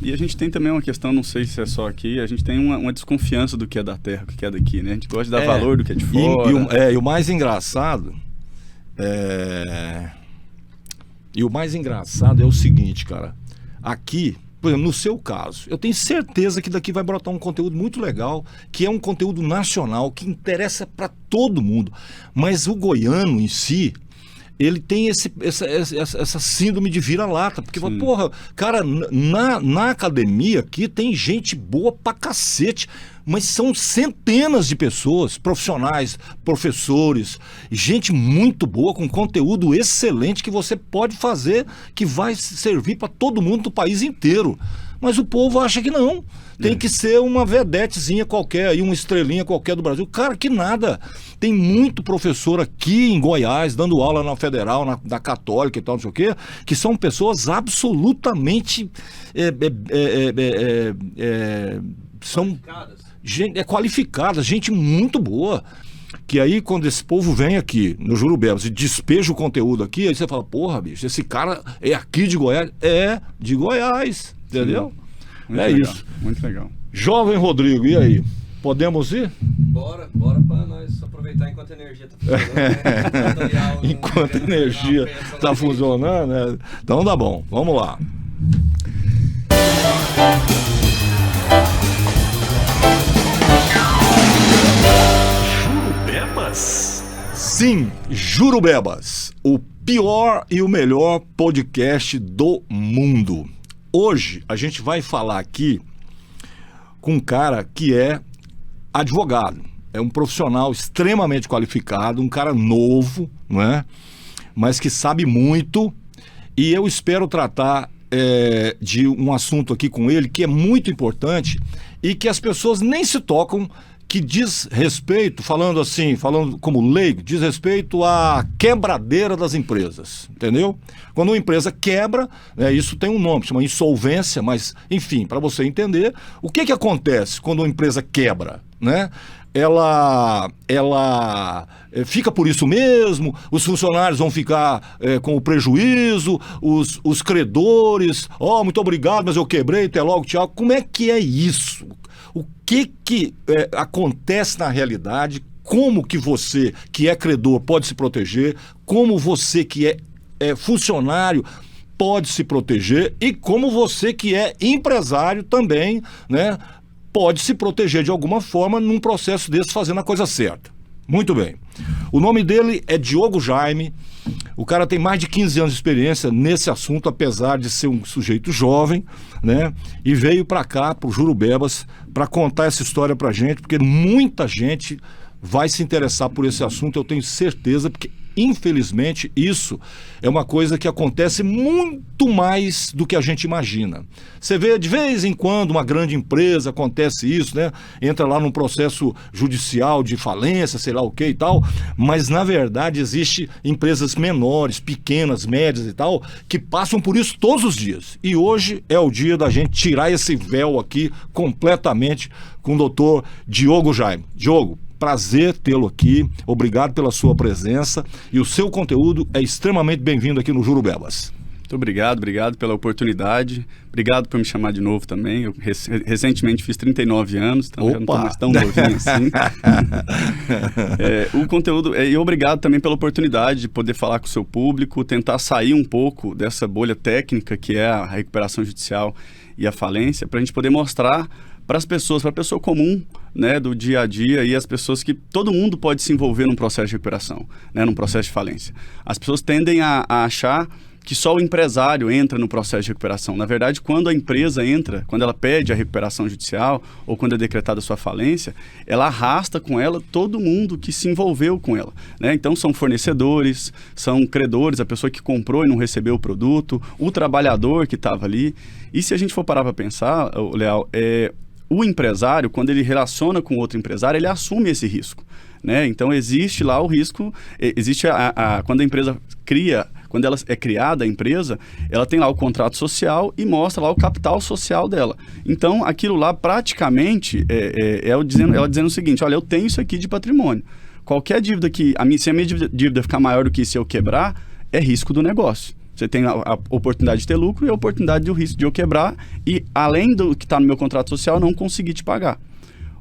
E a gente tem também uma questão, não sei se é só aqui, a gente tem uma desconfiança do que é da terra, do que é daqui, né? A gente gosta de dar valor do que é de fora. E o mais engraçado é o seguinte, cara. Aqui, por exemplo, no seu caso, eu tenho certeza que daqui vai brotar um conteúdo muito legal, que é um conteúdo nacional, que interessa para todo mundo. Mas o goiano em si, ele tem essa síndrome de vira-lata. Porque, porra, cara, na academia aqui tem gente boa pra cacete. Mas são centenas de pessoas, profissionais, professores, gente muito boa, com conteúdo excelente que você pode fazer, que vai servir para todo mundo do país inteiro. Mas o povo acha que não. Tem que ser uma vedetezinha qualquer, aí uma estrelinha qualquer do Brasil. Cara, que nada. Tem muito professor aqui em Goiás, dando aula na Federal, na Católica e tal, não sei o quê, que são pessoas absolutamente... são qualificadas, gente muito boa. Que aí, quando esse povo vem aqui no Jurubebas e despeja o conteúdo aqui, aí você fala, porra, bicho, esse cara é aqui de Goiás? É, de Goiás, entendeu? Muito é legal, isso. muito legal. Jovem Rodrigo, e aí? Podemos ir? Bora pra nós aproveitar enquanto a energia tá funcionando, né? Enquanto a energia tá funcionando, né? Então tá bom, vamos lá. Jurubebas? Sim, Jurubebas, o pior e o melhor podcast do mundo. Hoje a gente vai falar aqui com um cara que é advogado, é um profissional extremamente qualificado, um cara novo, não é? Mas que sabe muito, e eu espero tratar de um assunto aqui com ele que é muito importante e que as pessoas nem se tocam, que diz respeito, falando como leigo, diz respeito à quebradeira das empresas, entendeu? Quando uma empresa quebra, isso tem um nome, chama insolvência, mas, enfim, para você entender, o que acontece quando uma empresa quebra, né? Ela fica por isso mesmo, os funcionários vão ficar com o prejuízo, os credores, muito obrigado, mas eu quebrei, até logo, tchau. Como é que é isso? O que acontece na realidade? Como que você, que é credor, pode se proteger? Como você, que é funcionário, pode se proteger? E como você, que é empresário também, né, pode se proteger de alguma forma num processo desse, fazendo a coisa certa. Muito bem. O nome dele é Diogo Jaime. O cara tem mais de 15 anos de experiência nesse assunto, apesar de ser um sujeito jovem, né? E veio para cá, pro Jurubebas, para contar essa história pra gente, porque muita gente vai se interessar por esse assunto, eu tenho certeza, porque infelizmente isso é uma coisa que acontece muito mais do que a gente imagina. Você vê de vez em quando uma grande empresa, acontece isso, né? Entra lá num processo judicial de falência, sei lá o que e tal, mas na verdade existe empresas menores, pequenas, médias e tal, que passam por isso todos os dias. E hoje é o dia da gente tirar esse véu aqui completamente com o doutor Diogo Jaime. Diogo, prazer tê-lo aqui, obrigado pela sua presença, e o seu conteúdo é extremamente bem-vindo aqui no Jurubebas. Muito obrigado pela oportunidade, obrigado por me chamar de novo também. Eu recentemente fiz 39 anos, então já não estou mais tão novinho assim. O conteúdo, e obrigado também pela oportunidade de poder falar com o seu público, tentar sair um pouco dessa bolha técnica que é a recuperação judicial e a falência, para a gente poder mostrar para as pessoas, para a pessoa comum, né, do dia a dia, e as pessoas que todo mundo pode se envolver num processo de recuperação, né, num processo de falência. As pessoas tendem a achar que só o empresário entra no processo de recuperação. Na verdade, quando a empresa entra, quando ela pede a recuperação judicial ou quando é decretada a sua falência, ela arrasta com ela todo mundo que se envolveu com ela, né? Então, são fornecedores, são credores, a pessoa que comprou e não recebeu o produto, o trabalhador que estava ali. E se a gente for parar para pensar, Leal, o empresário, quando ele relaciona com outro empresário, ele assume esse risco, né? Então, existe lá o risco, existe quando a empresa quando ela é criada, a empresa, ela tem lá o contrato social e mostra lá o capital social dela. Então, aquilo lá praticamente ela dizendo o seguinte: olha, eu tenho isso aqui de patrimônio. Qualquer dívida se a minha dívida ficar maior do que se eu quebrar, é risco do negócio. Você tem a oportunidade de ter lucro e a oportunidade do risco de eu quebrar e, além do que está no meu contrato social, não conseguir te pagar.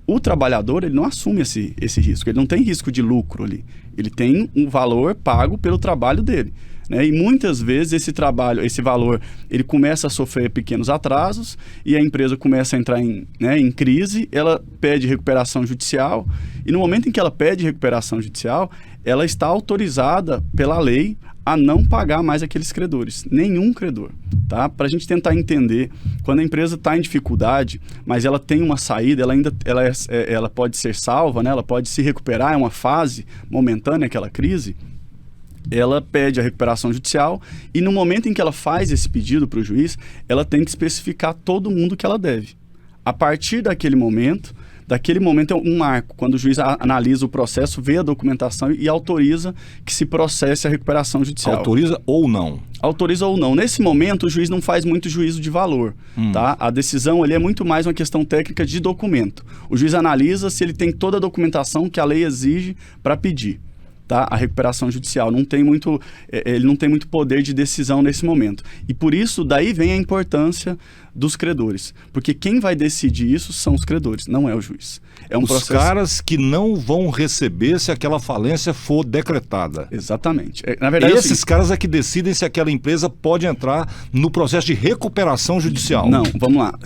O trabalhador, ele não assume esse risco, ele não tem risco de lucro ali. Ele tem um valor pago pelo trabalho dele, né? E muitas vezes esse valor, ele começa a sofrer pequenos atrasos e a empresa começa a entrar em crise, ela pede recuperação judicial e no momento em que ela pede recuperação judicial, ela está autorizada pela lei a não pagar mais aqueles credores, nenhum credor, tá? Para a gente tentar entender, quando a empresa está em dificuldade, mas ela tem uma saída, ela pode ser salva, né? Ela pode se recuperar, é uma fase momentânea aquela crise, ela pede a recuperação judicial e no momento em que ela faz esse pedido para o juiz, ela tem que especificar todo mundo que ela deve. A partir daquele momento é um marco, quando o juiz analisa o processo, vê a documentação e autoriza que se processe a recuperação judicial. Autoriza ou não? Autoriza ou não. Nesse momento, o juiz não faz muito juízo de valor, tá? A decisão ali é muito mais uma questão técnica de documento. O juiz analisa se ele tem toda a documentação que a lei exige para pedir, tá? A recuperação judicial. Ele não tem muito poder de decisão nesse momento. E por isso, daí vem a importância dos credores. Porque quem vai decidir isso são os credores, não é o juiz. É um processo... caras que não vão receber se aquela falência for decretada. Exatamente. Na verdade, esses caras é que decidem se aquela empresa pode entrar no processo de recuperação judicial. Não, vamos lá.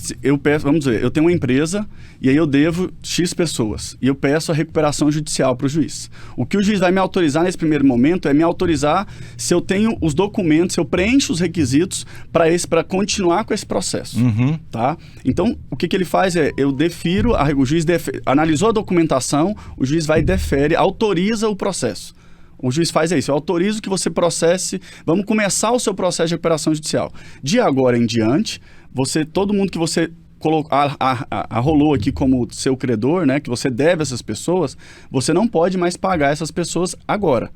Vamos dizer, eu tenho uma empresa e aí eu devo X pessoas. E eu peço a recuperação judicial para o juiz. O que o juiz vai me autorizar nesse primeiro momento é me autorizar se eu tenho os documentos, se eu preencho os requisitos para continuar com esse processo. Tá? Então, o que ele faz é, eu defiro, o juiz analisou a documentação, o juiz vai e defere, autoriza o processo. O juiz faz isso, eu autorizo que você processe, vamos começar o seu processo de recuperação judicial. De agora em diante, todo mundo que você arrolou aqui como seu credor, né, que você deve a essas pessoas, você não pode mais pagar essas pessoas agora.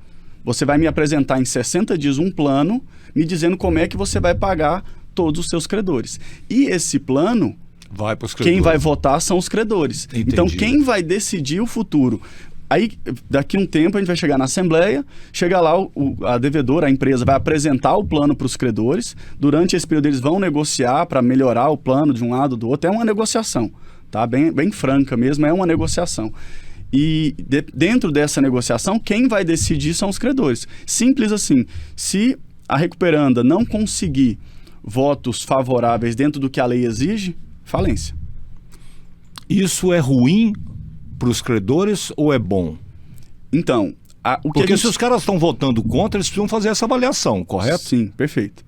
Você vai me apresentar em 60 dias um plano, me dizendo como é que você vai pagar todos os seus credores. E esse plano, quem vai votar são os credores. Entendi. Então, quem vai decidir o futuro? Aí, daqui a um tempo, a gente vai chegar na Assembleia, chega lá, a devedora, a empresa, vai apresentar o plano para os credores. Durante esse período, eles vão negociar para melhorar o plano de um lado ou do outro. É uma negociação, tá? Bem franca mesmo, é uma negociação. E dentro dessa negociação, quem vai decidir são os credores. Simples assim. Se a recuperanda não conseguir votos favoráveis dentro do que a lei exige, falência. Isso é ruim para os credores ou é bom? Então, porque se os caras estão votando contra, eles precisam fazer essa avaliação, correto? Sim, perfeito.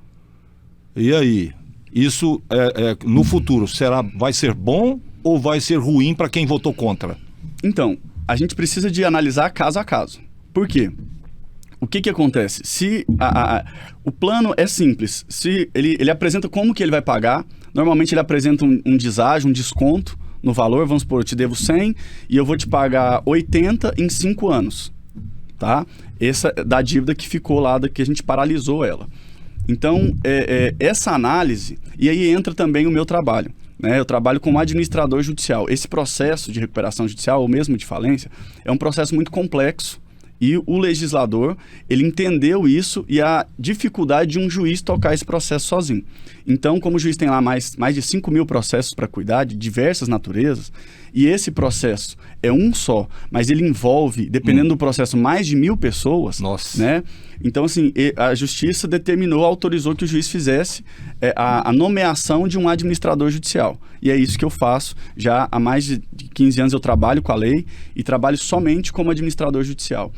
E aí, isso no futuro vai ser bom ou vai ser ruim para quem votou contra? Então, a gente precisa de analisar caso a caso. Por quê? O que acontece? Se o plano é simples, se ele apresenta como que ele vai pagar, normalmente ele apresenta um deságio, um desconto no valor, vamos supor, eu te devo 100 e eu vou te pagar 80 em 5 anos, tá? Essa da dívida que ficou lá, que a gente paralisou ela. Então, essa análise, e aí entra também o meu trabalho, né? Eu trabalho como administrador judicial. Esse processo de recuperação judicial, ou mesmo de falência, é um processo muito complexo. E o legislador, ele entendeu isso e a dificuldade de um juiz tocar esse processo sozinho. Então, como o juiz tem lá mais de 5 mil processos para cuidar, de diversas naturezas, e esse processo é um só, mas ele envolve, dependendo do processo, mais de 1.000 pessoas. Nossa. Né? Então, assim, a justiça autorizou que o juiz fizesse a nomeação de um administrador judicial. E é isso que eu faço. Já há mais de 15 anos eu trabalho com a lei e trabalho somente como administrador judicial.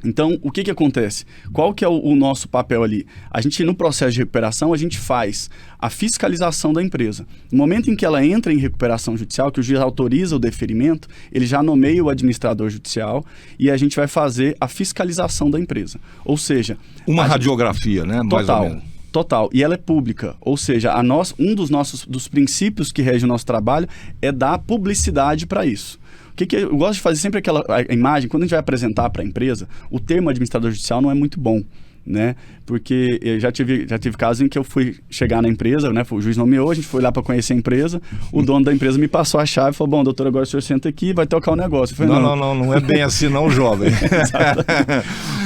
Então, o que acontece? Qual que é o nosso papel ali? A gente, no processo de recuperação, a gente faz a fiscalização da empresa. No momento em que ela entra em recuperação judicial, que o juiz autoriza o deferimento, ele já nomeia o administrador judicial e a gente vai fazer a fiscalização da empresa. Ou seja... Uma radiografia, né? Mais ou menos. Total. E ela é pública. Ou seja, um dos princípios que rege o nosso trabalho é dar publicidade para isso. Eu gosto de fazer sempre a imagem, quando a gente vai apresentar para a empresa, o termo administrador judicial não é muito bom, né? porque eu já tive casos em que eu fui chegar na empresa, né? O juiz nomeou, a gente foi lá para conhecer a empresa, o dono da empresa me passou a chave e falou, bom, doutor, agora o senhor senta aqui e vai tocar o negócio. Eu falei, não é bem assim não, jovem.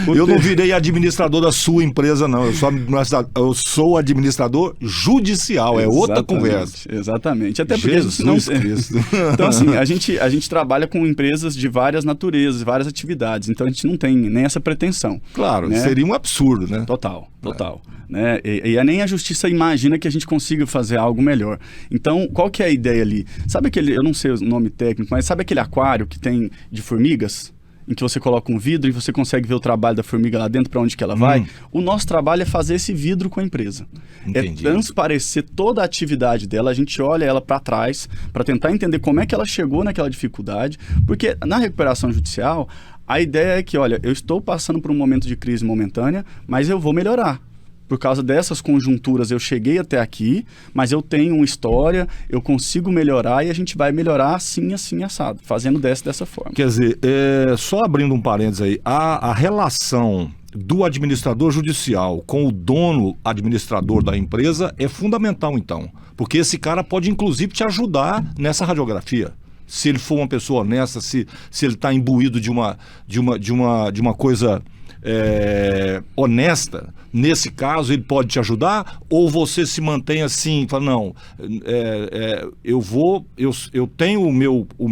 Eu não virei administrador da sua empresa, não. Eu sou administrador judicial, é outra conversa. Exatamente. Até porque Jesus Cristo. Então, assim, a gente trabalha com empresas de várias naturezas, várias atividades, então a gente não tem nem essa pretensão. Claro, né? Seria um absurdo, né? Total. Né? E nem a justiça imagina que a gente consiga fazer algo melhor. Então, qual que é a ideia ali? Sabe aquele, eu não sei o nome técnico, mas sabe aquele aquário que tem de formigas? Em que você coloca um vidro e você consegue ver o trabalho da formiga lá dentro, para onde que ela vai. O nosso trabalho é fazer esse vidro com a empresa. Entendi. É transparecer toda a atividade dela, a gente olha ela para trás, para tentar entender como é que ela chegou naquela dificuldade, porque na recuperação judicial, a ideia é que, olha, eu estou passando por um momento de crise momentânea, mas eu vou melhorar. Por causa dessas conjunturas, eu cheguei até aqui, mas eu tenho uma história, eu consigo melhorar e a gente vai melhorar assim, assado, fazendo dessa forma. Quer dizer, só abrindo um parênteses aí, a relação do administrador judicial com o dono administrador da empresa é fundamental, então. Porque esse cara pode, inclusive, te ajudar nessa radiografia. Se ele for uma pessoa honesta, se ele está imbuído de uma coisa honesta, nesse caso ele pode te ajudar, ou você se mantém assim, fala, não, eu tenho o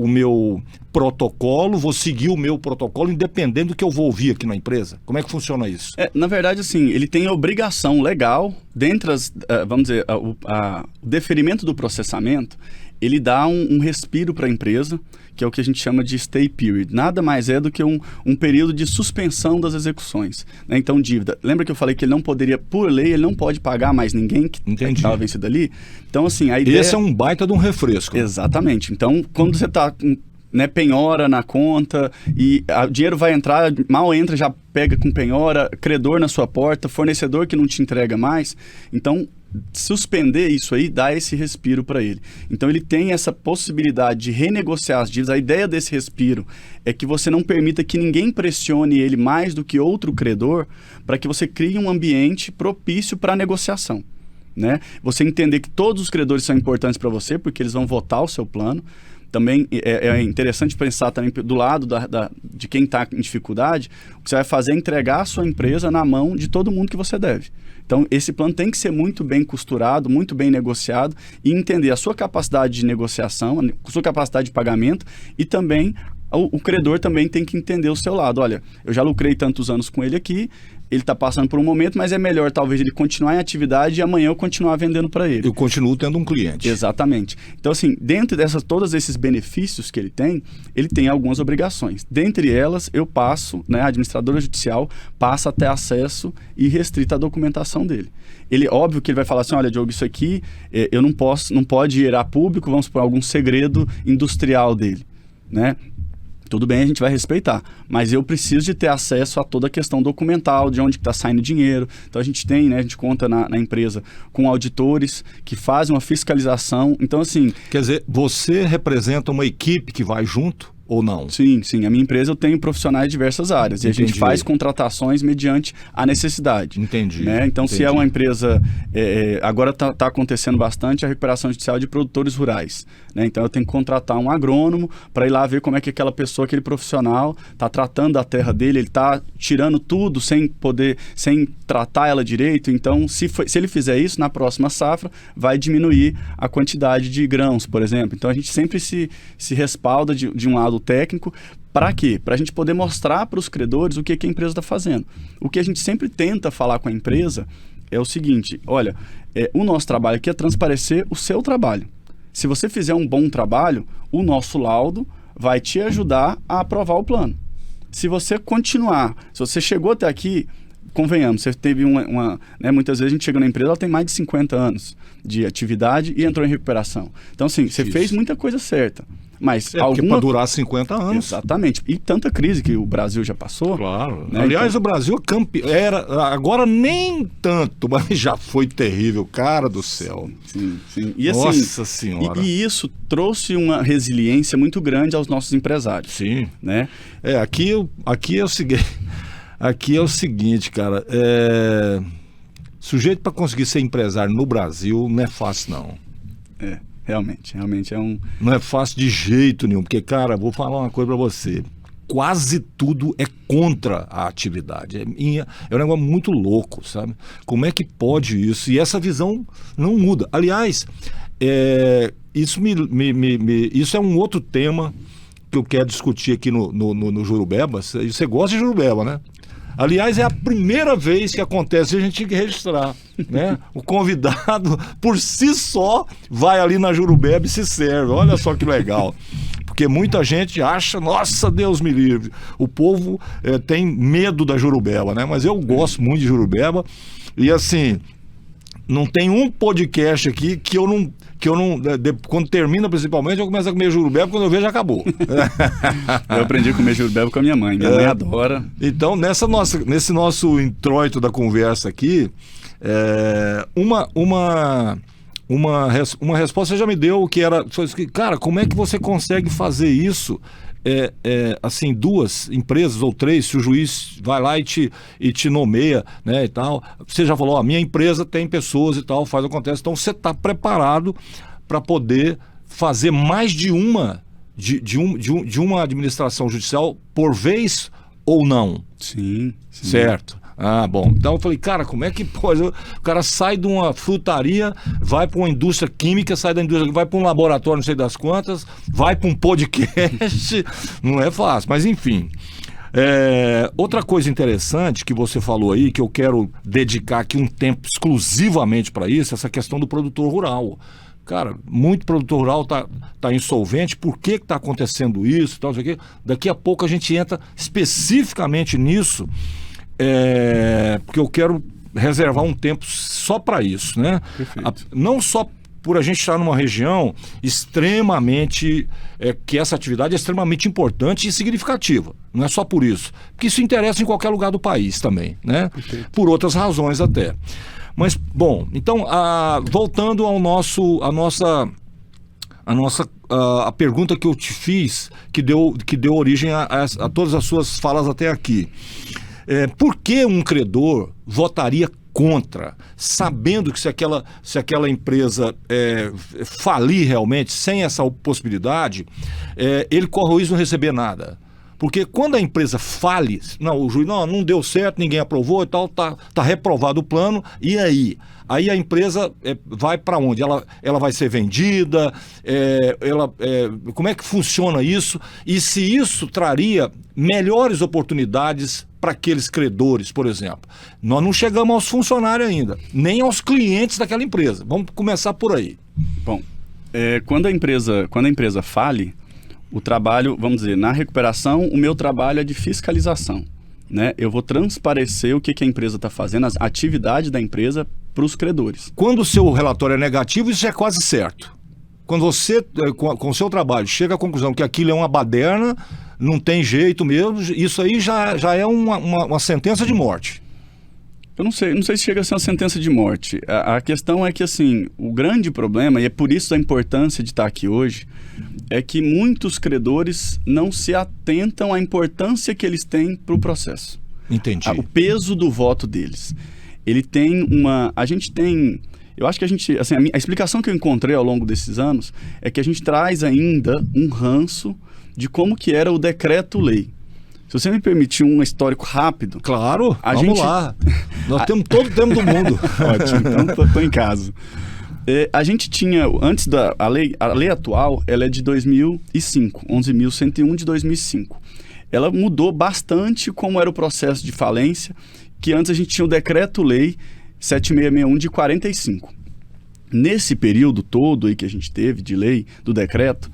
meu protocolo, vou seguir o meu protocolo independente do que eu vou ouvir aqui na empresa. Como é que funciona isso? Na verdade, assim, ele tem a obrigação legal, dentre as, vamos dizer, o deferimento do processamento, ele dá um respiro para a empresa, que é o que a gente chama de stay period. Nada mais é do que um período de suspensão das execuções. Né? Então, dívida. Lembra que eu falei que ele não poderia, por lei, ele não pode pagar mais ninguém que estava vencido ali? Então, assim, a ideia... Esse é um baita de um refresco. Exatamente. Então, quando você está... Né, penhora na conta e o dinheiro vai entrar, mal entra, já pega com penhora, credor na sua porta, fornecedor que não te entrega mais. Então, suspender isso aí dá esse respiro para ele. Então, ele tem essa possibilidade de renegociar as dívidas. A ideia desse respiro é que você não permita que ninguém pressione ele mais do que outro credor, para que você crie um ambiente propício para a negociação. Né? Você entender que todos os credores são importantes para você, porque eles vão votar o seu plano. Também é interessante pensar também do lado de quem está em dificuldade, o que você vai fazer é entregar a sua empresa na mão de todo mundo que você deve. Então, esse plano tem que ser muito bem costurado, muito bem negociado e entender a sua capacidade de negociação, a sua capacidade de pagamento e também o credor também tem que entender o seu lado. Olha, eu já lucrei tantos anos com ele aqui, ele está passando por um momento, mas é melhor talvez ele continuar em atividade e amanhã eu continuar vendendo para ele. Eu continuo tendo um cliente. Exatamente. Então, assim, dentro todos esses benefícios que ele tem algumas obrigações. Dentre elas, eu passo, né, a administradora judicial passa a ter acesso irrestrito à documentação dele. Óbvio que ele vai falar assim, olha, Diogo, isso aqui eu não pode ir a público, vamos por algum segredo industrial dele, né? Tudo bem, a gente vai respeitar, mas eu preciso de ter acesso a toda a questão documental, de onde está saindo dinheiro. Então a gente tem, né, a gente conta na empresa com auditores que fazem uma fiscalização. Então, assim... Quer dizer, você representa uma equipe que vai junto ou não? Sim. A minha empresa eu tenho profissionais de diversas áreas. E a gente faz contratações mediante a necessidade. Entendi. Né? Então, se é uma empresa... agora está acontecendo bastante a recuperação judicial de produtores rurais. Né? Então, eu tenho que contratar um agrônomo para ir lá ver como é que aquela pessoa, aquele profissional, está tratando a terra dele, ele está tirando tudo sem tratar ela direito. Então, se ele fizer isso, na próxima safra, vai diminuir a quantidade de grãos, por exemplo. Então, a gente sempre se respalda de um lado técnico. Para quê? Para a gente poder mostrar para os credores o que a empresa está fazendo. O que a gente sempre tenta falar com a empresa é o seguinte, olha, o nosso trabalho aqui é transparecer o seu trabalho. Se você fizer um bom trabalho, o nosso laudo vai te ajudar a aprovar o plano. Se você continuar, se você chegou até aqui, convenhamos, você teve né, muitas vezes a gente chega na empresa, ela tem mais de 50 anos de atividade e entrou em recuperação. Então, assim, você fez muita coisa certa. Mas porque para durar 50 anos. Exatamente. E tanta crise que o Brasil já passou. Claro. Né? Aliás, então... o Brasil agora nem tanto, mas já foi terrível, cara do céu. Sim. E, Nossa Senhora. E isso trouxe uma resiliência muito grande aos nossos empresários. Sim. Né? Aqui é o seguinte... Aqui é o seguinte, cara, sujeito para conseguir ser empresário no Brasil não é fácil, não. Realmente é um... Não é fácil de jeito nenhum, porque, cara, vou falar uma coisa para você. Quase tudo é contra a atividade. É um negócio muito louco, sabe? Como é que pode isso? E essa visão não muda. Aliás, isso é um outro tema que eu quero discutir aqui no Jurubebas. Você gosta de Jurubeba, né? Aliás, é a primeira vez que acontece, a gente tinha que registrar, né? O convidado, por si só, vai ali na Jurubeba e se serve. Olha só que legal. Porque muita gente acha, nossa, Deus me livre. O povo tem medo da Jurubeba, né? Mas eu gosto muito de Jurubeba. E assim, não tem um podcast aqui que eu não quando termina, principalmente, eu começo a comer jurubeba, quando eu vejo, já acabou. Eu aprendi a comer jurubeba com a minha mãe. Minha mãe adora. Então, nesse nosso introito da conversa aqui, uma resposta você já me deu, que era, cara, como é que você consegue fazer isso? Assim, 2 empresas ou 3, se o juiz vai lá e te nomeia, né, e tal, você já falou, a minha empresa tem pessoas e tal, acontece, então você está preparado para poder fazer mais de uma administração judicial por vez ou não? Sim. Certo. Ah, bom. Então eu falei, cara, como é que pode? O cara sai de uma frutaria, vai para uma indústria química, sai da indústria, vai para um laboratório, não sei das quantas, vai para um podcast. Não é fácil, mas enfim. Outra coisa interessante que você falou aí, que eu quero dedicar aqui um tempo exclusivamente para isso, essa questão do produtor rural. Cara, muito produtor rural tá insolvente. Por que está acontecendo isso? Tal, daqui a pouco a gente entra especificamente nisso. Porque eu quero reservar um tempo só para isso, né? Não só por a gente estar numa região extremamente, que essa atividade é extremamente importante e significativa, não é só por isso, porque isso interessa em qualquer lugar do país também, né? Perfeito. Por outras razões até. Mas, bom, então, voltando a pergunta que eu te fiz, que deu origem a todas as suas falas até aqui. Por que um credor votaria contra, sabendo que se aquela empresa falir realmente, sem essa possibilidade, ele corre o risco de não receber nada? Porque quando a empresa fale, o juiz não deu certo, ninguém aprovou e tal, tá reprovado o plano, e aí? Aí a empresa vai para onde? Ela vai ser vendida? Como é que funciona isso? E se isso traria melhores oportunidades para aqueles credores, por exemplo? Nós não chegamos aos funcionários ainda, nem aos clientes daquela empresa. Vamos começar por aí. Bom, quando a empresa fale, o trabalho, vamos dizer, na recuperação, o meu trabalho é de fiscalização, né? Eu vou transparecer o que a empresa está fazendo, a atividade da empresa para os credores. Quando o seu relatório é negativo, isso é quase certo. Quando você, com o seu trabalho, chega à conclusão que aquilo é uma baderna, não tem jeito mesmo, isso aí já é uma sentença de morte. Eu não sei se chega a ser uma sentença de morte. A questão é que, assim, o grande problema, e é por isso a importância de estar aqui hoje, é que muitos credores não se atentam à importância que eles têm para o processo. Entendi. O peso do voto deles. Ele tem eu acho que a explicação que eu encontrei ao longo desses anos é que a gente traz ainda um ranço de como que era o decreto-lei. Se você me permitir um histórico rápido... Claro, vamos lá. Nós temos todo o tempo do mundo. Ótimo, então estou em casa. A gente tinha, antes a lei atual, ela é de 2005, 11.101 de 2005. Ela mudou bastante como era o processo de falência, que antes a gente tinha o decreto-lei 7661 de 45. Nesse período todo aí que a gente teve de lei, do decreto,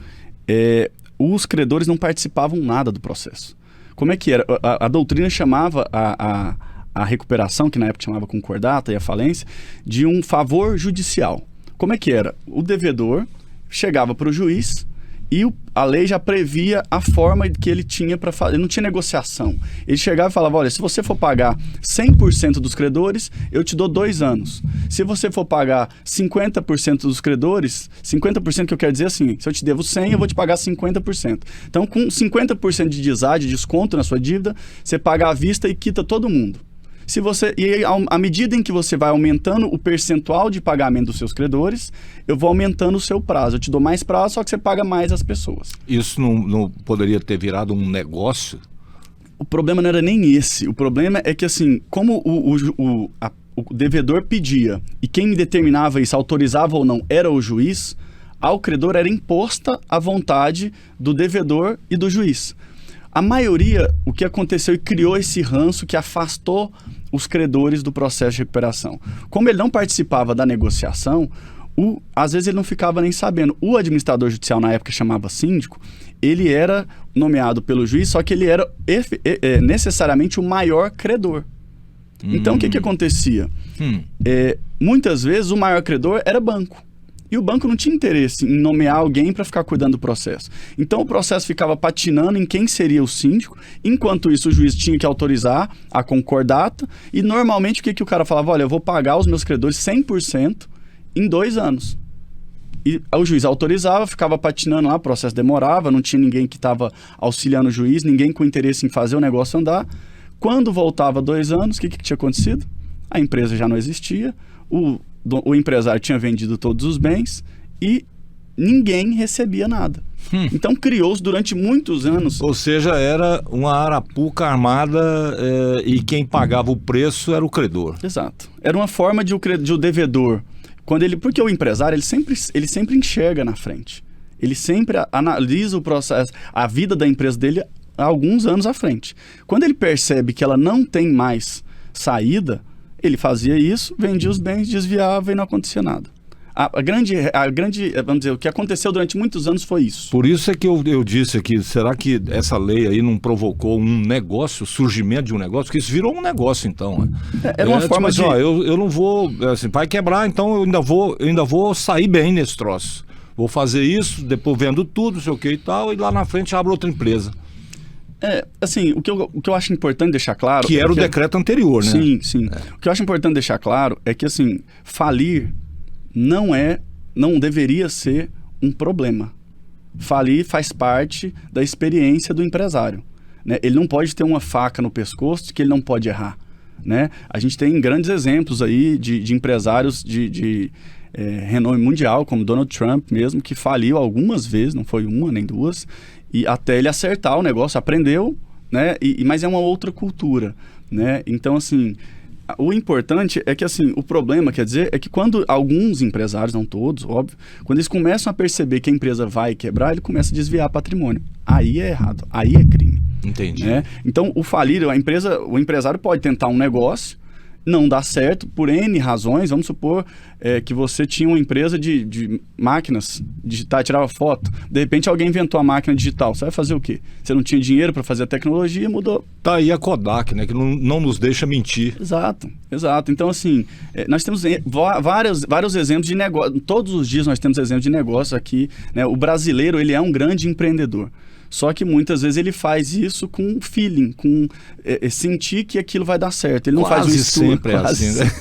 os credores não participavam nada do processo. Como é que era? A doutrina chamava a recuperação, que na época chamava concordata, e a falência, de um favor judicial. Como é que era? O devedor chegava para o juiz E a lei já previa a forma que ele tinha para fazer. Não tinha negociação. Ele chegava e falava, olha, se você for pagar 100% dos credores, eu te dou 2 anos. Se você for pagar 50% dos credores, 50% que eu quero dizer assim, se eu te devo 100, eu vou te pagar 50%. Então, com 50% de desconto na sua dívida, você paga à vista e quita todo mundo. E à medida em que você vai aumentando o percentual de pagamento dos seus credores, eu vou aumentando o seu prazo. Eu te dou mais prazo, só que você paga mais as pessoas. Isso não poderia ter virado um negócio? O problema não era nem esse. O problema é que, assim, como o devedor pedia e quem me determinava isso, autorizava ou não, era o juiz, ao credor era imposta a vontade do devedor e do juiz. A maioria, o que aconteceu e criou esse ranço que afastou os credores do processo de recuperação. Como ele não participava da negociação, às vezes ele não ficava nem sabendo. O administrador judicial, na época, chamava síndico, ele era nomeado pelo juiz, só que ele era necessariamente o maior credor. Então, o que acontecia? Muitas vezes, o maior credor era banco. E o banco não tinha interesse em nomear alguém para ficar cuidando do processo. Então, o processo ficava patinando em quem seria o síndico. Enquanto isso, o juiz tinha que autorizar a concordata. E, normalmente, o que o cara falava? Olha, eu vou pagar os meus credores 100% em 2 anos. E o juiz autorizava, ficava patinando lá, o processo demorava, não tinha ninguém que estava auxiliando o juiz, ninguém com interesse em fazer o negócio andar. Quando voltava 2 anos, o que tinha acontecido? A empresa já não existia, o empresário tinha vendido todos os bens e ninguém recebia nada. Então criou-se durante muitos anos... Ou seja, era uma arapuca armada e quem pagava o preço era o credor. Exato. Era uma forma de o devedor... Porque o empresário ele sempre enxerga na frente. Ele sempre analisa o processo, a vida da empresa dele há alguns anos à frente. Quando ele percebe que ela não tem mais saída... Ele fazia isso, vendia os bens, desviava e não acontecia nada. Vamos dizer, o que aconteceu durante muitos anos foi isso. Por isso é que eu disse aqui, será que essa lei aí não provocou um negócio, surgimento de um negócio? Porque isso virou um negócio, então. Né? Era uma forma tipo assim, eu não vou, assim, vai quebrar, então eu ainda vou sair bem nesse troço. Vou fazer isso, depois vendo tudo, não sei o que e tal, e lá na frente abro outra empresa. Assim, o que eu acho importante deixar claro... Que era o decreto anterior, né? Sim. O que eu acho importante deixar claro é que, assim, falir não deveria ser um problema. Falir faz parte da experiência do empresário, né? Ele não pode ter uma faca no pescoço que ele não pode errar, né? A gente tem grandes exemplos aí de empresários de renome mundial, como Donald Trump mesmo, que faliu algumas vezes, não foi uma nem duas, e até ele acertar o negócio, aprendeu, né? Mas é uma outra cultura, né? Então, assim, o importante é que, assim, o problema, quer dizer, é que quando alguns empresários, não todos, óbvio, quando eles começam a perceber que a empresa vai quebrar, ele começa a desviar patrimônio. Aí é errado, aí é crime. Entendi. Né? Então, o empresário pode tentar um negócio, não dá certo por N razões. Vamos supor que você tinha uma empresa de máquinas digitais, tirava foto. De repente alguém inventou a máquina digital. Você vai fazer o quê? Você não tinha dinheiro para fazer a tecnologia, mudou. Tá aí a Kodak, né? Que não nos deixa mentir. Exato. Então, assim, nós temos vários exemplos de negócio. Todos os dias nós temos exemplos de negócio aqui, né? O brasileiro, ele é um grande empreendedor. Só que muitas vezes ele faz isso com feeling, com sentir que aquilo vai dar certo. Ele não faz um estudo. Sempre quase assim, né?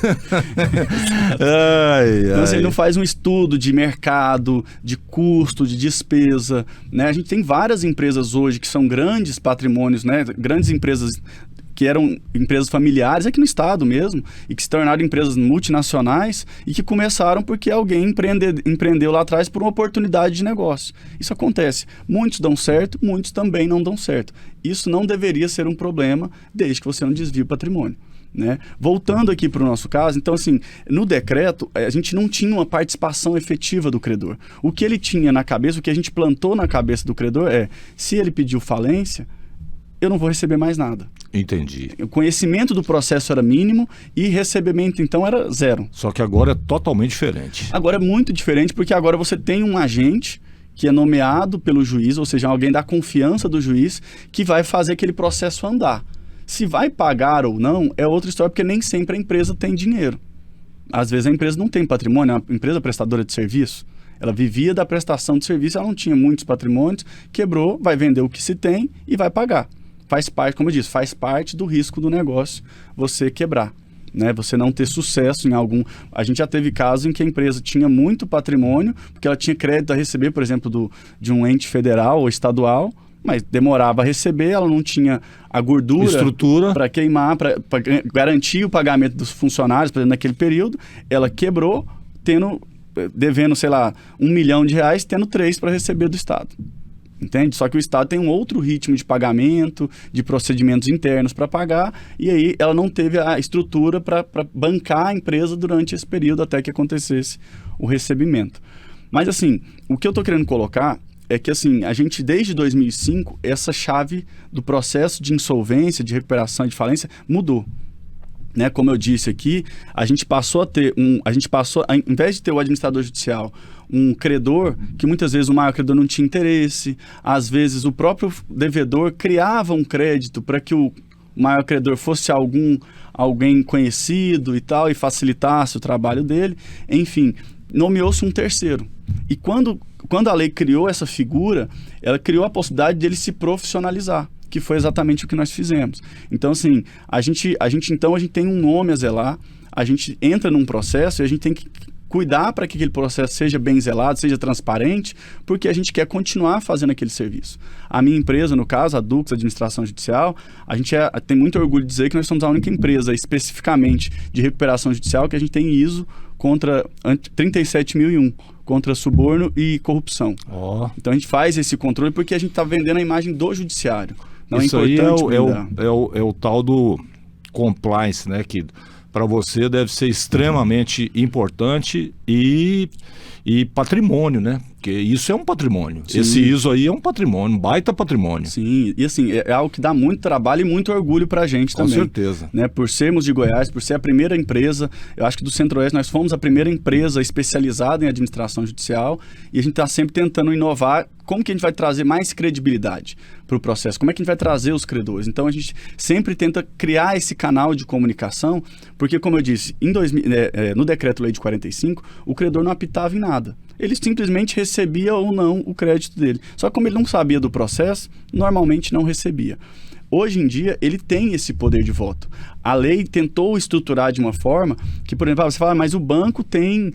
Então, assim, ele não faz um estudo de mercado, de custo, de despesa, né? A gente tem várias empresas hoje que são grandes patrimônios, né? Grandes empresas que eram empresas familiares aqui no estado mesmo, e que se tornaram empresas multinacionais e que começaram porque alguém empreendeu lá atrás por uma oportunidade de negócio. Isso acontece. Muitos dão certo, muitos também não dão certo. Isso não deveria ser um problema desde que você não desvie o patrimônio, né? Voltando aqui para o nosso caso, então, assim, no decreto, a gente não tinha uma participação efetiva do credor. O que ele tinha na cabeça, o que a gente plantou na cabeça do credor se ele pediu falência, eu não vou receber mais nada. Entendi. O conhecimento do processo era mínimo e recebimento, então, era zero. Só que agora é totalmente diferente. Agora é muito diferente, porque agora você tem um agente que é nomeado pelo juiz, ou seja, alguém da confiança do juiz, que vai fazer aquele processo andar. Se vai pagar ou não, é outra história, porque nem sempre a empresa tem dinheiro. Às vezes a empresa não tem patrimônio, é uma empresa prestadora de serviço. Ela vivia da prestação de serviço, ela não tinha muitos patrimônios, quebrou, vai vender o que se tem e vai pagar. Faz parte, como eu disse, faz parte do risco do negócio você quebrar, né? Você não ter sucesso em algum... A gente já teve casos em que a empresa tinha muito patrimônio, porque ela tinha crédito a receber, por exemplo, de um ente federal ou estadual, mas demorava a receber, ela não tinha a gordura, estrutura para queimar, para garantir o pagamento dos funcionários, por exemplo, naquele período. Ela quebrou, devendo, sei lá, R$1 milhão, tendo 3 para receber do Estado. Entende? Só que o Estado tem um outro ritmo de pagamento, de procedimentos internos para pagar, e aí ela não teve a estrutura para bancar a empresa durante esse período até que acontecesse o recebimento. Mas assim, o que eu estou querendo colocar é que assim, a gente desde 2005, essa chave do processo de insolvência, de recuperação e de falência mudou. Né? Como eu disse aqui, a gente passou a ter em vez de ter o administrador judicial, um credor, que muitas vezes o maior credor não tinha interesse, às vezes o próprio devedor criava um crédito para que o maior credor fosse alguém conhecido e tal, e facilitasse o trabalho dele, enfim, nomeou-se um terceiro. E quando a lei criou essa figura, ela criou a possibilidade de ele se profissionalizar, que foi exatamente o que nós fizemos. Então, assim, a gente tem um nome a zelar, a gente entra num processo e a gente tem que cuidar para que aquele processo seja bem zelado, seja transparente, porque a gente quer continuar fazendo aquele serviço. A minha empresa, no caso, a Dux Administração Judicial, a gente tem muito orgulho de dizer que nós somos a única empresa, especificamente de recuperação judicial, que a gente tem ISO contra 37001, contra suborno e corrupção. Então a gente faz esse controle porque a gente está vendendo a imagem do judiciário. Não isso é aí importante é o tal do compliance, né? Que para você deve ser extremamente importante e patrimônio, né? Porque isso é um patrimônio. Sim. Esse ISO aí é um patrimônio, um baita patrimônio. Sim, e assim, é algo que dá muito trabalho e muito orgulho pra gente também. Com certeza. Né? Por sermos de Goiás, por ser a primeira empresa, eu acho que do Centro-Oeste nós fomos a primeira empresa especializada em administração judicial e a gente está sempre tentando inovar. Como que a gente vai trazer mais credibilidade para o processo? Como é que a gente vai trazer os credores? Então, a gente sempre tenta criar esse canal de comunicação, porque, como eu disse, no Decreto-Lei de 45, o credor não apitava em nada. Ele simplesmente recebia ou não o crédito dele. Só que como ele não sabia do processo, normalmente não recebia. Hoje em dia, ele tem esse poder de voto. A lei tentou estruturar de uma forma que, por exemplo, você fala, mas o banco tem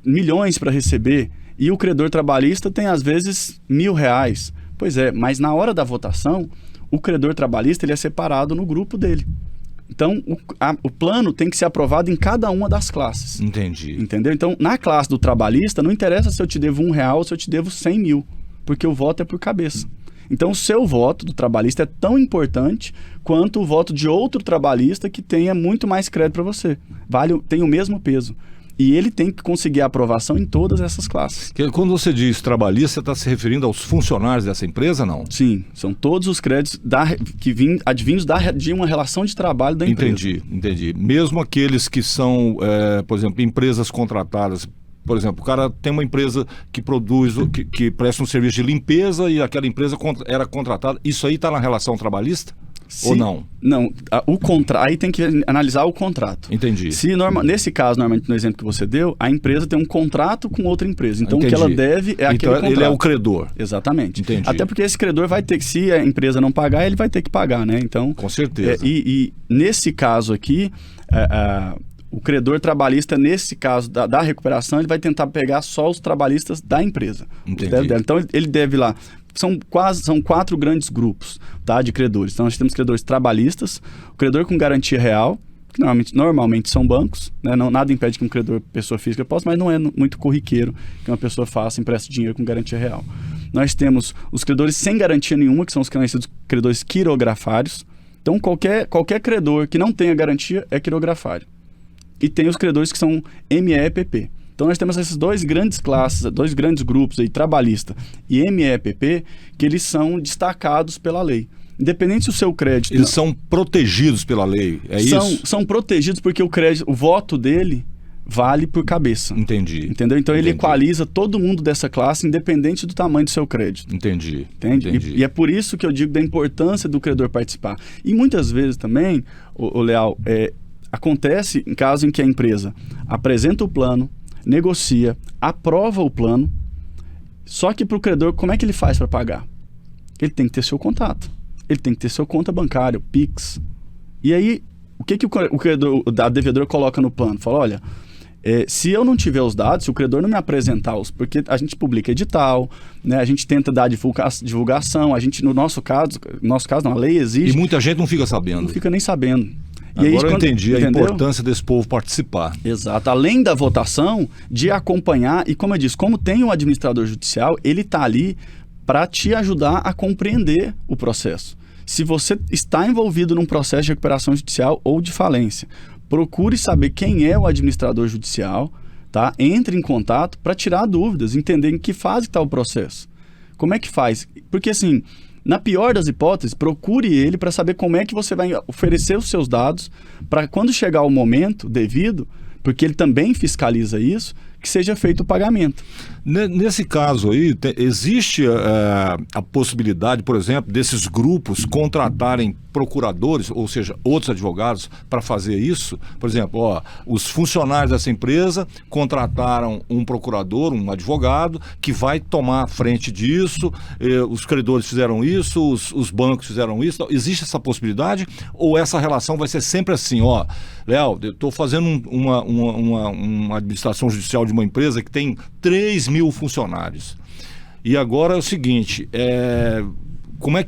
milhões para receber e o credor trabalhista tem, às vezes, R$1.000. Pois é, mas na hora da votação, o credor trabalhista ele é separado no grupo dele. Então, o plano tem que ser aprovado em cada uma das classes. Entendi. Entendeu? Então, na classe do trabalhista, não interessa se eu te devo R$1 ou se eu te devo 100 mil, porque o voto é por cabeça. Então, o seu voto do trabalhista é tão importante quanto o voto de outro trabalhista que tenha muito mais crédito para você. Tem o mesmo peso. E ele tem que conseguir a aprovação em todas essas classes. Quando você diz trabalhista, você está se referindo aos funcionários dessa empresa, não? Sim, são todos os créditos advindos de uma relação de trabalho da empresa. Entendi. Mesmo aqueles que são, por exemplo, empresas contratadas. Por exemplo, o cara tem uma empresa que produz, que presta um serviço de limpeza e aquela empresa era contratada. Isso aí está na relação trabalhista? Ou não? Não, aí tem que analisar o contrato. Entendi. Nesse caso, normalmente no exemplo que você deu, a empresa tem um contrato com outra empresa. Então, o que ela deve é aquele contrato. Ele é o credor. Exatamente. Entendi. Até porque esse credor vai ter que, se a empresa não pagar, ele vai ter que pagar, né? Então, com certeza. E nesse caso aqui, o credor trabalhista, nesse caso da recuperação, ele vai tentar pegar só os trabalhistas da empresa. Entendi. Então, ele deve lá... São 4 grandes grupos, tá, de credores. Então, nós temos credores trabalhistas, o credor com garantia real, que normalmente são bancos, né? Nada impede que um credor, pessoa física, possa, mas não é muito corriqueiro que uma pessoa faça, empreste dinheiro com garantia real. Nós temos os credores sem garantia nenhuma, que são os conhecidos credores quirografários. Então, qualquer credor que não tenha garantia é quirografário. E tem os credores que são MEPP. Então, nós temos essas 2 grandes classes, 2 grandes grupos, aí, trabalhista e MEPP, que eles são destacados pela lei. Independente se o seu crédito... Eles são protegidos pela lei, é isso? São protegidos porque o voto dele vale por cabeça. Entendi. Entendeu? Então, ele equaliza todo mundo dessa classe, independente do tamanho do seu crédito. Entendi. Entende? E é por isso que eu digo da importância do credor participar. E muitas vezes também, o Leal, acontece em caso em que a empresa apresenta o plano, negocia, aprova o plano, só que para o credor, como é que ele faz para pagar? Ele tem que ter seu contato, ele tem que ter sua conta bancária, o Pix. E aí, o que o credor, a devedora coloca no plano? Fala, olha, se eu não tiver os dados, se o credor não me apresentar porque a gente publica edital, né, a gente tenta dar divulgação, a gente, no nosso caso não, a lei exige... E muita gente não fica sabendo. Não fica nem sabendo. E Agora aí, eu entendi a entendeu? importância desse povo participar. Exato. Além da votação, de acompanhar, e como eu disse, como tem um administrador judicial, ele está ali para te ajudar a compreender o processo. Se você está envolvido num processo de recuperação judicial ou de falência, procure saber quem é o administrador judicial, tá? Entre em contato para tirar dúvidas, entender em que fase está o processo. Como é que faz? Porque assim, na pior das hipóteses, procure ele para saber como é que você vai oferecer os seus dados para quando chegar o momento devido, porque ele também fiscaliza isso, que seja feito o pagamento. Nesse caso aí, existe a possibilidade, por exemplo, desses grupos contratarem procuradores, ou seja, outros advogados, para fazer isso? Por exemplo, os funcionários dessa empresa contrataram um procurador, um advogado, que vai tomar a frente disso, os credores fizeram isso, os bancos fizeram isso. Existe essa possibilidade? Ou essa relação vai ser sempre assim, Léo, eu estou fazendo uma administração judicial de uma empresa que tem 3.000 funcionários. E agora é o seguinte, como é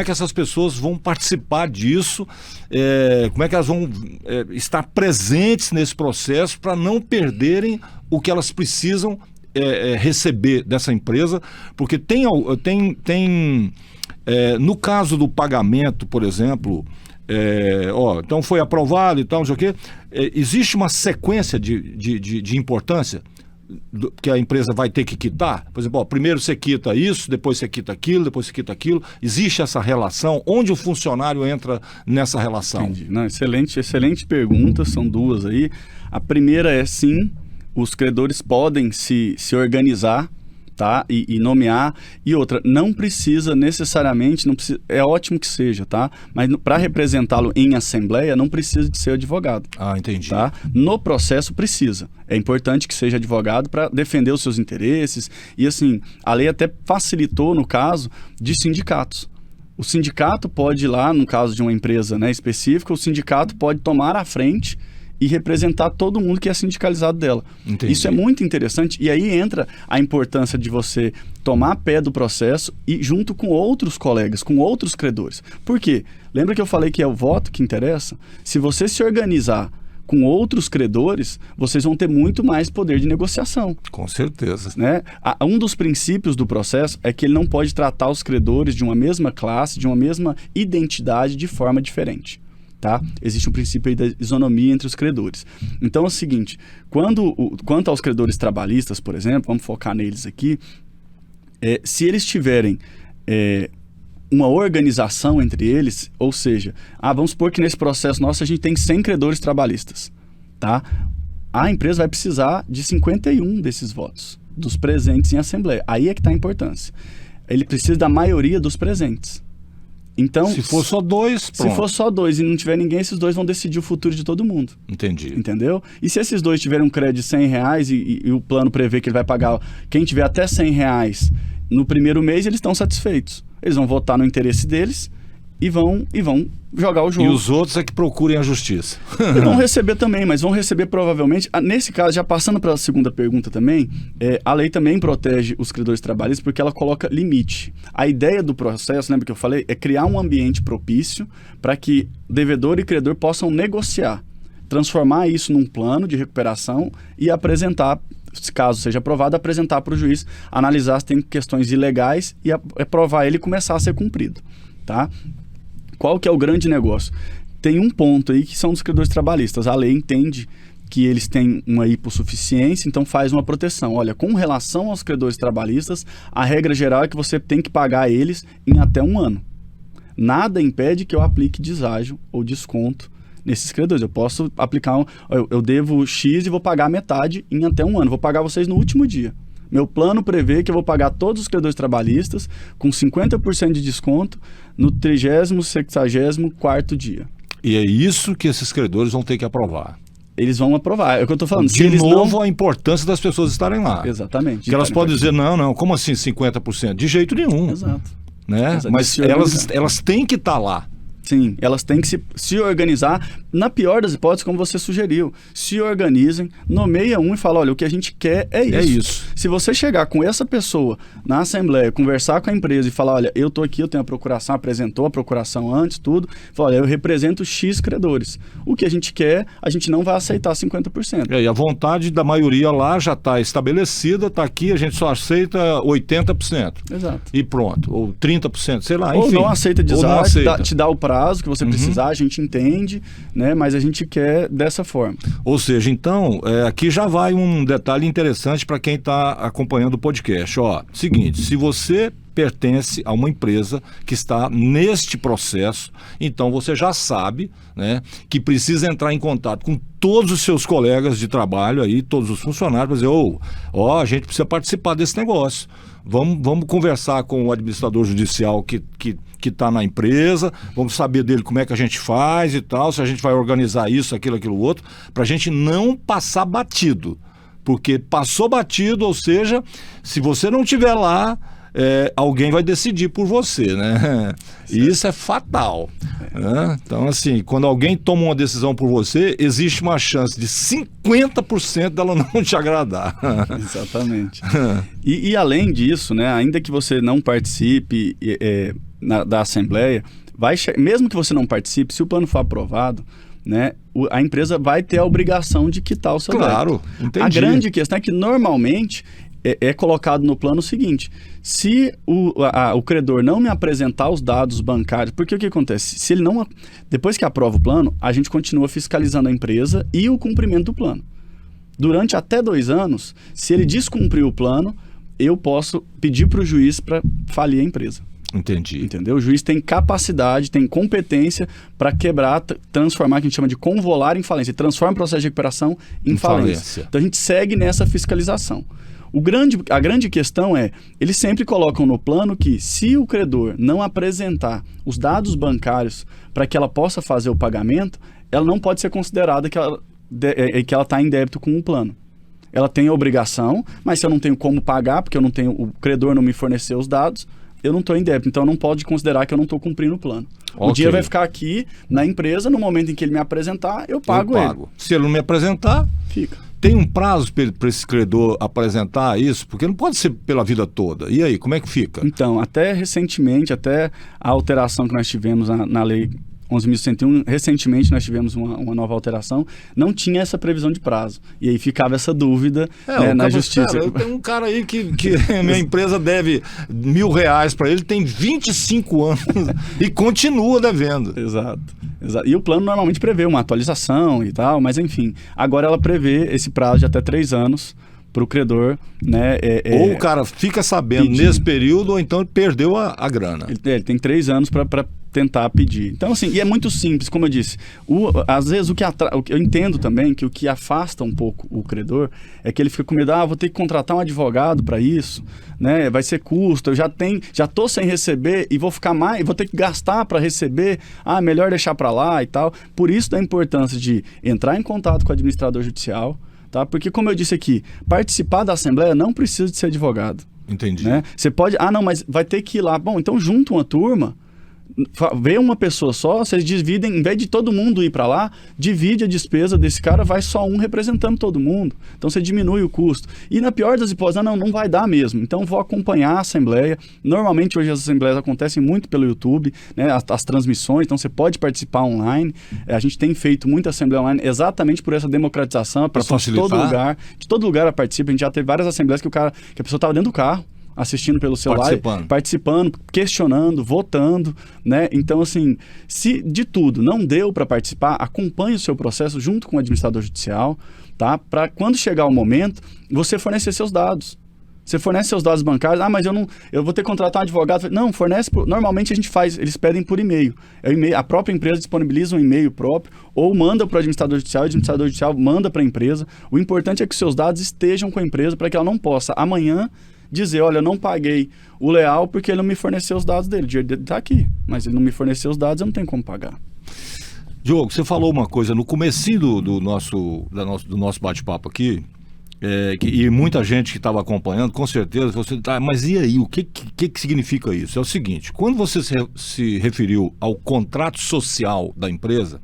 que essas pessoas vão participar disso? Como é que elas vão estar presentes nesse processo para não perderem o que elas precisam receber dessa empresa? Porque no caso do pagamento, por exemplo, então foi aprovado e tal, não sei o quê. Existe uma sequência de importância que a empresa vai ter que quitar? Por exemplo, primeiro você quita isso, depois você quita aquilo, depois você quita aquilo. Existe essa relação? Onde o funcionário entra nessa relação? Entendi. Não, excelente pergunta, são duas aí. A primeira é sim, os credores podem se organizar, tá? E nomear. E outra, não precisa necessariamente, é ótimo que seja, tá? Mas para representá-lo em assembleia, não precisa de ser advogado. Entendi. Tá? No processo precisa. É importante que seja advogado para defender os seus interesses. E assim, a lei até facilitou no caso de sindicatos. O sindicato pode ir lá, no caso de uma empresa, né, específica, o sindicato pode tomar a frente e representar todo mundo que é sindicalizado dela. Entendi. Isso é muito interessante, e aí entra a importância de você tomar pé do processo e junto com outros colegas, com outros credores. Por quê? Lembra que eu falei que é o voto que interessa? Se você se organizar com outros credores, vocês vão ter muito mais poder de negociação. Com certeza. Né? Um dos princípios do processo é que ele não pode tratar os credores de uma mesma classe, de uma mesma identidade, de forma diferente. Tá? Existe um princípio aí da isonomia entre os credores. Então é o seguinte, quanto aos credores trabalhistas, por exemplo, vamos focar neles aqui, se eles tiverem uma organização entre eles, ou seja, vamos supor que nesse processo nosso a gente tem 100 credores trabalhistas, tá? A empresa vai precisar de 51 desses votos, dos presentes em assembleia. Aí é que está a importância. Ele precisa da maioria dos presentes. Então, se for só dois, pronto. Se for só dois e não tiver ninguém, esses dois vão decidir o futuro de todo mundo. Entendi. Entendeu? E se esses dois tiverem um crédito de R$100 e o plano prevê que ele vai pagar, quem tiver até R$100 no primeiro mês, eles estão satisfeitos. Eles vão votar no interesse deles e vão jogar o jogo. E os outros é que procurem a justiça. E vão receber também, mas vão receber provavelmente... Nesse caso, já passando para a segunda pergunta também, a lei também protege os credores trabalhistas porque ela coloca limite. A ideia do processo, lembra que eu falei? É criar um ambiente propício para que devedor e credor possam negociar, transformar isso num plano de recuperação e apresentar, se caso seja aprovado, apresentar para o juiz, analisar se tem questões ilegais e aprovar ele e começar a ser cumprido. Tá? Qual que é o grande negócio? Tem um ponto aí que são os credores trabalhistas. A lei entende que eles têm uma hipossuficiência, então faz uma proteção. Olha, com relação aos credores trabalhistas, a regra geral é que você tem que pagar eles em até 1 ano. Nada impede que eu aplique deságio ou desconto nesses credores. Eu posso aplicar, eu devo X e vou pagar metade em até 1 ano. Vou pagar vocês no último dia. Meu plano prevê que eu vou pagar todos os credores trabalhistas com 50% de desconto no 30º, 64º dia. E é isso que esses credores vão ter que aprovar. eles vão aprovar. É o que eu estou falando. De novo, a importância das pessoas estarem lá. Exatamente. Que elas podem dizer, não, como assim 50%? De jeito nenhum. Exato. Né? Exato. Mas elas têm que estar lá. Sim, elas têm que se organizar, na pior das hipóteses, como você sugeriu. Se organizem, nomeia um e fala, olha, o que a gente quer é isso. É isso. Se você chegar com essa pessoa na assembleia, conversar com a empresa e falar, olha, eu estou aqui, eu tenho a procuração, apresentou a procuração antes, tudo, fala, olha, eu represento X credores. O que a gente quer, a gente não vai aceitar 50%. E a vontade da maioria lá já está estabelecida, está aqui, a gente só aceita 80%. Exato. E pronto, ou 30%, sei lá, Ou enfim. não aceita Ou não design, aceita. te dá o prazo que você precisar, a gente entende, né? Mas a gente quer dessa forma. Ou seja, então, aqui já vai um detalhe interessante para quem está acompanhando o podcast. Ó, seguinte, se você pertence a uma empresa que está neste processo, então você já sabe, né, que precisa entrar em contato com todos os seus colegas de trabalho aí, todos os funcionários, para dizer, a gente precisa participar desse negócio. Vamos conversar com o administrador judicial que está na empresa, vamos saber dele como é que a gente faz e tal, se a gente vai organizar isso, aquilo outro, para a gente não passar batido. Porque passou batido, ou seja, se você não estiver lá, alguém vai decidir por você, né? E isso é fatal. Né? Então, assim, quando alguém toma uma decisão por você, existe uma chance de 50% dela não te agradar. Exatamente. E além disso, né, ainda que você não participe da Assembleia, mesmo que você não participe, se o plano for aprovado, né, a empresa vai ter a obrigação de quitar o seu débito. Claro, entendi. A grande questão é que normalmente é colocado no plano o seguinte: se o credor não me apresentar os dados bancários, porque o que acontece? Se ele não, depois que aprova o plano, a gente continua fiscalizando a empresa e o cumprimento do plano. Durante até 2 anos, se ele descumprir o plano, eu posso pedir para o juiz para falir a empresa. Entendi. Entendeu? O juiz tem capacidade, tem competência para quebrar, transformar, que a gente chama de convolar em falência. Transforma o processo de recuperação em falência. Então a gente segue nessa fiscalização. A grande questão é, eles sempre colocam no plano que se o credor não apresentar os dados bancários para que ela possa fazer o pagamento, ela não pode ser considerada que ela está em débito com o plano. Ela tem a obrigação, mas se eu não tenho como pagar, porque o credor não me forneceu os dados, eu não estou em débito, então não pode considerar que eu não estou cumprindo o plano. O dinheiro vai ficar aqui na empresa, no momento em que ele me apresentar, eu pago ele. Se ele não me apresentar, fica. Tem um prazo para esse credor apresentar isso? Porque não pode ser pela vida toda. E aí, como é que fica? Então, até recentemente, até a alteração que nós tivemos na lei 11.101, recentemente nós tivemos uma nova alteração, não tinha essa previsão de prazo. E aí ficava essa dúvida na justiça. Cara, eu tenho um cara aí que a minha empresa deve R$1.000 para ele, tem 25 anos e continua devendo. Exato. E o plano normalmente prevê uma atualização e tal, mas enfim, agora ela prevê esse prazo de até 3 anos para o credor, né? Ou o cara fica sabendo nesse período, ou então perdeu a grana. Ele tem 3 anos para tentar pedir. Então, assim, e é muito simples, como eu disse. Às vezes, eu entendo também que o que afasta um pouco o credor é que ele fica com medo, vou ter que contratar um advogado para isso, né? Vai ser custo, eu já estou sem receber e vou ficar mais, vou ter que gastar para receber, melhor deixar para lá e tal. Por isso da importância de entrar em contato com o administrador judicial, tá? Porque, como eu disse aqui, participar da Assembleia não precisa de ser advogado. Entendi. Né? Você pode, não, mas vai ter que ir lá. Bom, então junta uma turma, vê uma pessoa só, vocês dividem, em vez de todo mundo ir para lá, divide a despesa desse cara, vai só um representando todo mundo. Então você diminui o custo. E na pior das hipóteses, não vai dar mesmo. Então vou acompanhar a Assembleia. Normalmente hoje as Assembleias acontecem muito pelo YouTube, né? As transmissões, então você pode participar online. A gente tem feito muita Assembleia online exatamente por essa democratização, a pessoa de todo lugar participa. A gente já teve várias Assembleias que a pessoa estava dentro do carro, assistindo pelo celular, participando, questionando, votando, né? Então, assim, se de tudo não deu para participar, acompanhe o seu processo junto com o administrador judicial, tá? Para quando chegar o momento, você fornecer seus dados. Você fornece seus dados bancários, mas eu vou ter que contratar um advogado. Não, fornece, normalmente a gente faz, eles pedem por e-mail. A própria empresa disponibiliza um e-mail próprio, ou manda para o administrador judicial, o administrador judicial manda para a empresa. O importante é que seus dados estejam com a empresa para que ela não possa, amanhã, dizer, olha, eu não paguei o Leal porque ele não me forneceu os dados dele. O dinheiro dele está aqui, mas ele não me forneceu os dados, eu não tenho como pagar. Diogo, você falou uma coisa no comecinho do nosso bate-papo aqui, e muita gente que estava acompanhando, com certeza, você mas e aí, o que significa isso? É o seguinte, quando você se referiu ao contrato social da empresa,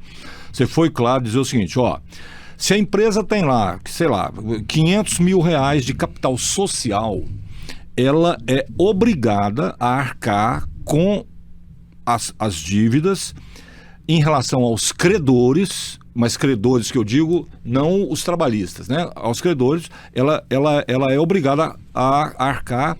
você foi claro dizer o seguinte, se a empresa tem lá, sei lá, R$500 mil de capital social, ela é obrigada a arcar com as dívidas em relação aos credores, mas credores que eu digo, não os trabalhistas, né? Aos credores, ela é obrigada a arcar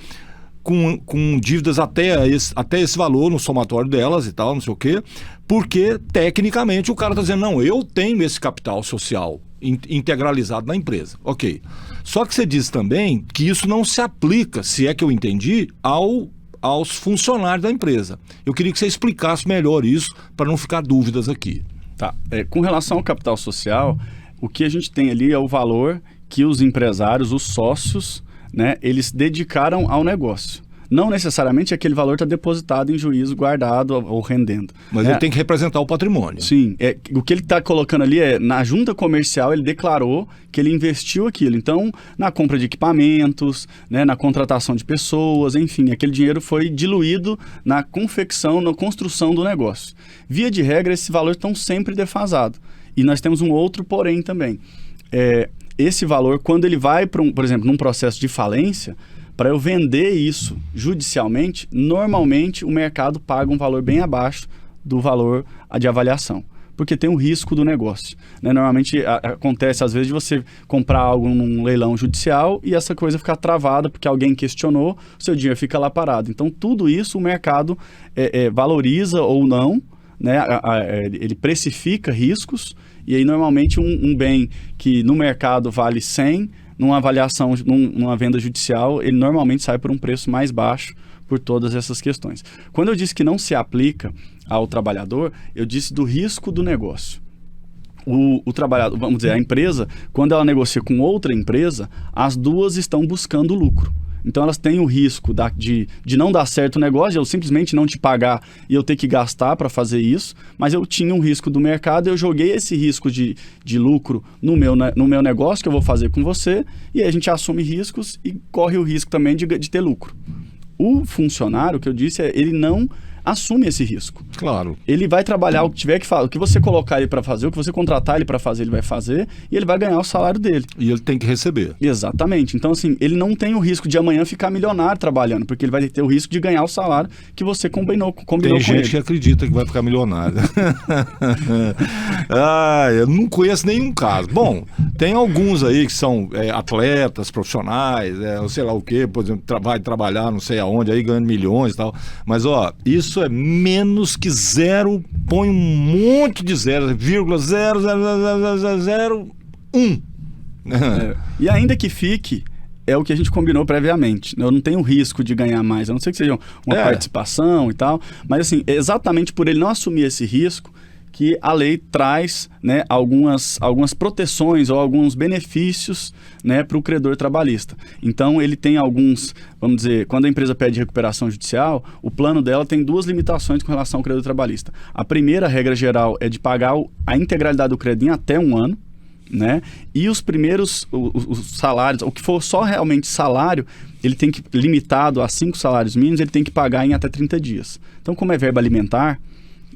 com dívidas até esse valor no somatório delas e tal, não sei o quê, porque tecnicamente o cara está dizendo, não, eu tenho esse capital social integralizado na empresa. Ok. Só que você diz também que isso não se aplica, se é que eu entendi, aos funcionários da empresa. Eu queria que você explicasse melhor isso, para não ficar dúvidas aqui. Tá. Com relação ao capital social, o que a gente tem ali é o valor que os empresários, os sócios, né, eles dedicaram ao negócio. Não necessariamente aquele valor está depositado em juízo, guardado ou rendendo. Mas ele tem que representar o patrimônio. Sim. O que ele está colocando ali na junta comercial, ele declarou que ele investiu aquilo. Então, na compra de equipamentos, né, na contratação de pessoas, enfim, aquele dinheiro foi diluído na confecção, na construção do negócio. Via de regra, esse valor está sempre defasado. E nós temos um outro porém também. Esse valor, quando ele vai, por exemplo, num processo de falência, para eu vender isso judicialmente, normalmente o mercado paga um valor bem abaixo do valor de avaliação, porque tem o risco do negócio, né? Normalmente acontece às vezes de você comprar algo num leilão judicial e essa coisa ficar travada porque alguém questionou, o seu dinheiro fica lá parado. Então tudo isso o mercado valoriza ou não, né? Ele precifica riscos e aí normalmente um bem que no mercado vale 100, numa avaliação, numa venda judicial, ele normalmente sai por um preço mais baixo por todas essas questões. Quando eu disse que não se aplica ao trabalhador, eu disse do risco do negócio. O trabalhador, vamos dizer, a empresa, quando ela negocia com outra empresa, as duas estão buscando lucro. Então elas têm o risco de não dar certo o negócio, de eu simplesmente não te pagar e eu ter que gastar para fazer isso, mas eu tinha um risco do mercado, eu joguei esse risco de lucro no meu negócio que eu vou fazer com você, e aí a gente assume riscos e corre o risco também de ter lucro. O funcionário, o que eu disse, ele não assume esse risco. Claro. Ele vai trabalhar o que tiver que fazer, o que você colocar ele para fazer, o que você contratar ele para fazer, ele vai fazer e ele vai ganhar o salário dele. E ele tem que receber. Exatamente. Então, assim, ele não tem o risco de amanhã ficar milionário trabalhando, porque ele vai ter o risco de ganhar o salário que você combinou com ele. Tem gente que acredita que vai ficar milionário. Eu não conheço nenhum caso. Bom, tem alguns aí que são atletas profissionais, sei lá o quê, por exemplo, vai trabalhar não sei aonde, aí ganhando milhões e tal. Mas, isso é menos que zero, põe um monte de zero, 0,00001. E ainda que fique, é o que a gente combinou previamente. Eu não tenho risco de ganhar mais, a não ser que seja uma participação e tal, mas assim, exatamente por ele não assumir esse risco, que a lei traz, né, algumas proteções ou alguns benefícios, né, para o credor trabalhista. Então, ele tem alguns, vamos dizer, quando a empresa pede recuperação judicial, o plano dela tem duas limitações com relação ao credor trabalhista. A primeira regra geral é de pagar a integralidade do crédito em até 1 ano, né? E os primeiros, os salários, o que for só realmente salário, ele tem que, limitado a 5 salários mínimos, ele tem que pagar em até 30 dias. Então, como é verba alimentar,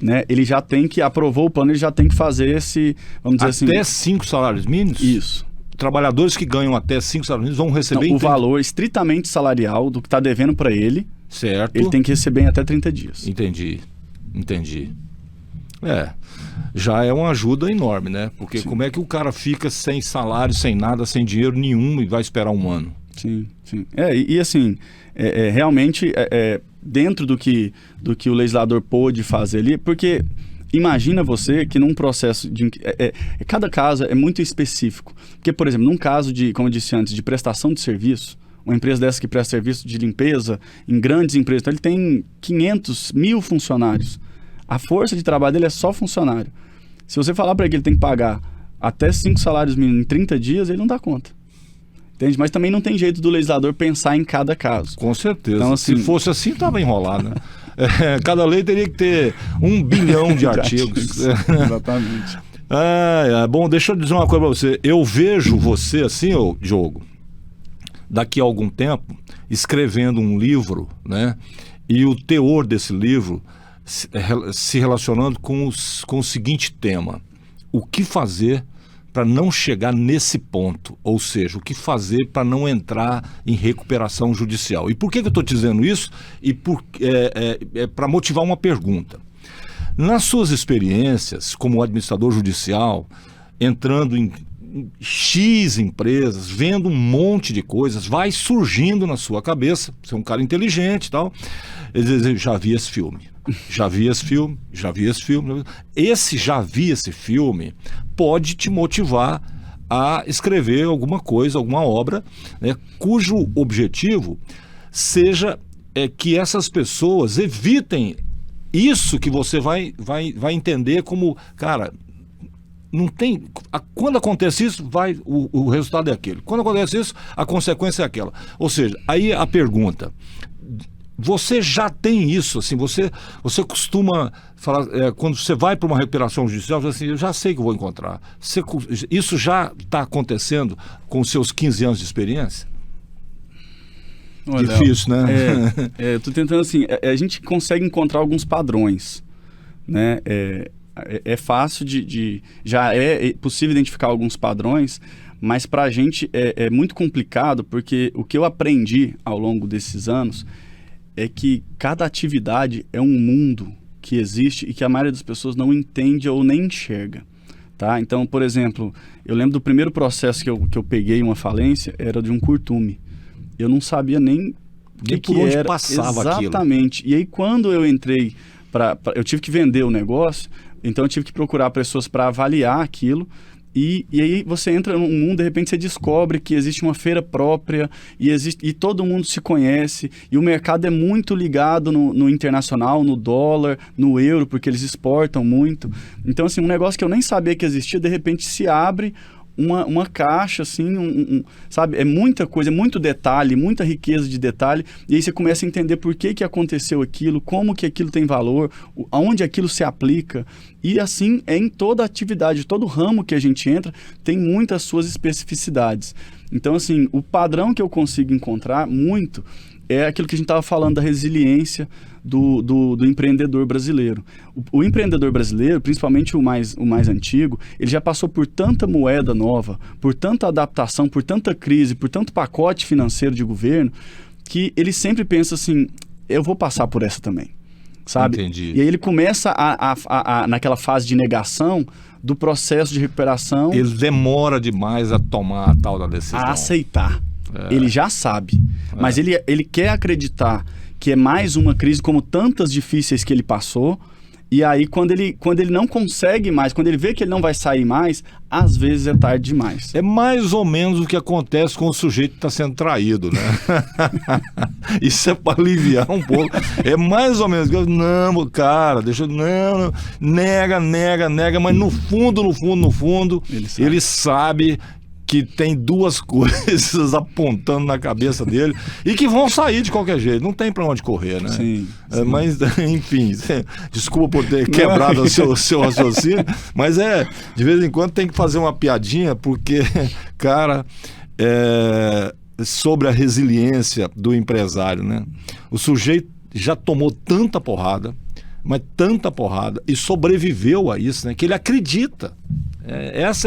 né, ele já tem que, aprovou o plano, ele já tem que fazer esse, vamos dizer assim... Até 5 salários mínimos? Isso. Trabalhadores que ganham até 5 salários mínimos vão receber... Não, o valor estritamente salarial do que está devendo para ele, certo, ele tem que receber em até 30 dias. Entendi. Já é uma ajuda enorme, né? Porque sim, como é que o cara fica sem salário, sem nada, sem dinheiro nenhum e vai esperar 1 ano? Sim. E assim, realmente... dentro do que o legislador pôde fazer ali, porque imagina você que num processo de... cada caso é muito específico. Porque, por exemplo, num caso de, como eu disse antes, de prestação de serviço, uma empresa dessa que presta serviço de limpeza em grandes empresas, então ele tem 500, 1.000 funcionários. A força de trabalho dele é só funcionário. Se você falar para ele que ele tem que pagar até 5 salários mínimos em 30 dias, ele não dá conta. Entende? Mas também não tem jeito do legislador pensar em cada caso. Com certeza. Então, assim, se fosse assim, estava enrolado, né? Cada lei teria que ter 1 bilhão de artigos. Exatamente. Bom, deixa eu dizer uma coisa para você. Eu vejo você assim, Diogo, daqui a algum tempo, escrevendo um livro, né? E o teor desse livro se relacionando com o seguinte tema: o que fazer para não chegar nesse ponto? Ou seja, o que fazer para não entrar em recuperação judicial? E por que eu estou te dizendo isso? E para motivar uma pergunta. Nas suas experiências como administrador judicial, entrando em X empresas, vendo um monte de coisas, vai surgindo na sua cabeça, você é um cara inteligente e tal, já vi esse filme, já vi esse filme, já vi esse filme. Já vi esse filme pode te motivar a escrever alguma coisa, alguma obra, né, cujo objetivo seja que essas pessoas evitem isso que você vai entender como, cara, não tem. Quando acontece isso, o resultado é aquele. Quando acontece isso, a consequência é aquela. Ou seja, aí a pergunta: você já tem isso, assim, você costuma falar, quando você vai para uma recuperação judicial, assim, eu já sei que eu vou encontrar. Isso já está acontecendo com os seus 15 anos de experiência? Olha, difícil, né? Eu tô tentando assim, a gente consegue encontrar alguns padrões, né? É fácil já é possível identificar alguns padrões, mas para a gente é muito complicado, porque o que eu aprendi ao longo desses anos é que cada atividade é um mundo que existe e que a maioria das pessoas não entende ou nem enxerga, tá? Então, por exemplo, eu lembro do primeiro processo que eu peguei uma falência, era de um curtume. Eu não sabia nem por onde era. Passava exatamente. Aquilo. E aí, quando eu entrei eu tive que vender o negócio, então eu tive que procurar pessoas para avaliar aquilo. E aí você entra num mundo, de repente você descobre que existe uma feira própria e todo mundo se conhece, e o mercado é muito ligado no internacional, no dólar, no euro, porque eles exportam muito. Então, assim, um negócio que eu nem sabia que existia, de repente se abre uma caixa, assim, sabe? É muita coisa, é muito detalhe, muita riqueza de detalhe, e aí você começa a entender por que aconteceu aquilo, como que aquilo tem valor, aonde aquilo se aplica, e assim é em toda atividade, todo ramo que a gente entra tem muitas suas especificidades. Então, assim, o padrão que eu consigo encontrar muito é aquilo que a gente estava falando da resiliência do empreendedor brasileiro. O empreendedor brasileiro, principalmente o mais antigo, ele já passou por tanta moeda nova, por tanta adaptação, por tanta crise, por tanto pacote financeiro de governo, que ele sempre pensa assim, eu vou passar por essa também, sabe? Entendi. E aí ele começa naquela fase de negação do processo de recuperação. Ele demora demais a tomar a tal da decisão. A aceitar. Ele já sabe, mas ele quer acreditar que é mais uma crise como tantas difíceis que ele passou, e aí quando ele não consegue mais, quando ele vê que ele não vai sair mais, às vezes é tarde demais. É mais ou menos o que acontece com o sujeito que está sendo traído, né? Isso é para aliviar um pouco. É mais ou menos, não, cara, não, nega, mas no fundo, ele sabe que tem duas coisas apontando na cabeça dele e que vão sair de qualquer jeito, não tem para onde correr, né? Sim. Mas, enfim, desculpa por ter quebrado o seu raciocínio, mas de vez em quando tem que fazer uma piadinha, porque, cara, sobre a resiliência do empresário, né? O sujeito já tomou tanta porrada, mas tanta porrada, e sobreviveu a isso, né? Que ele acredita.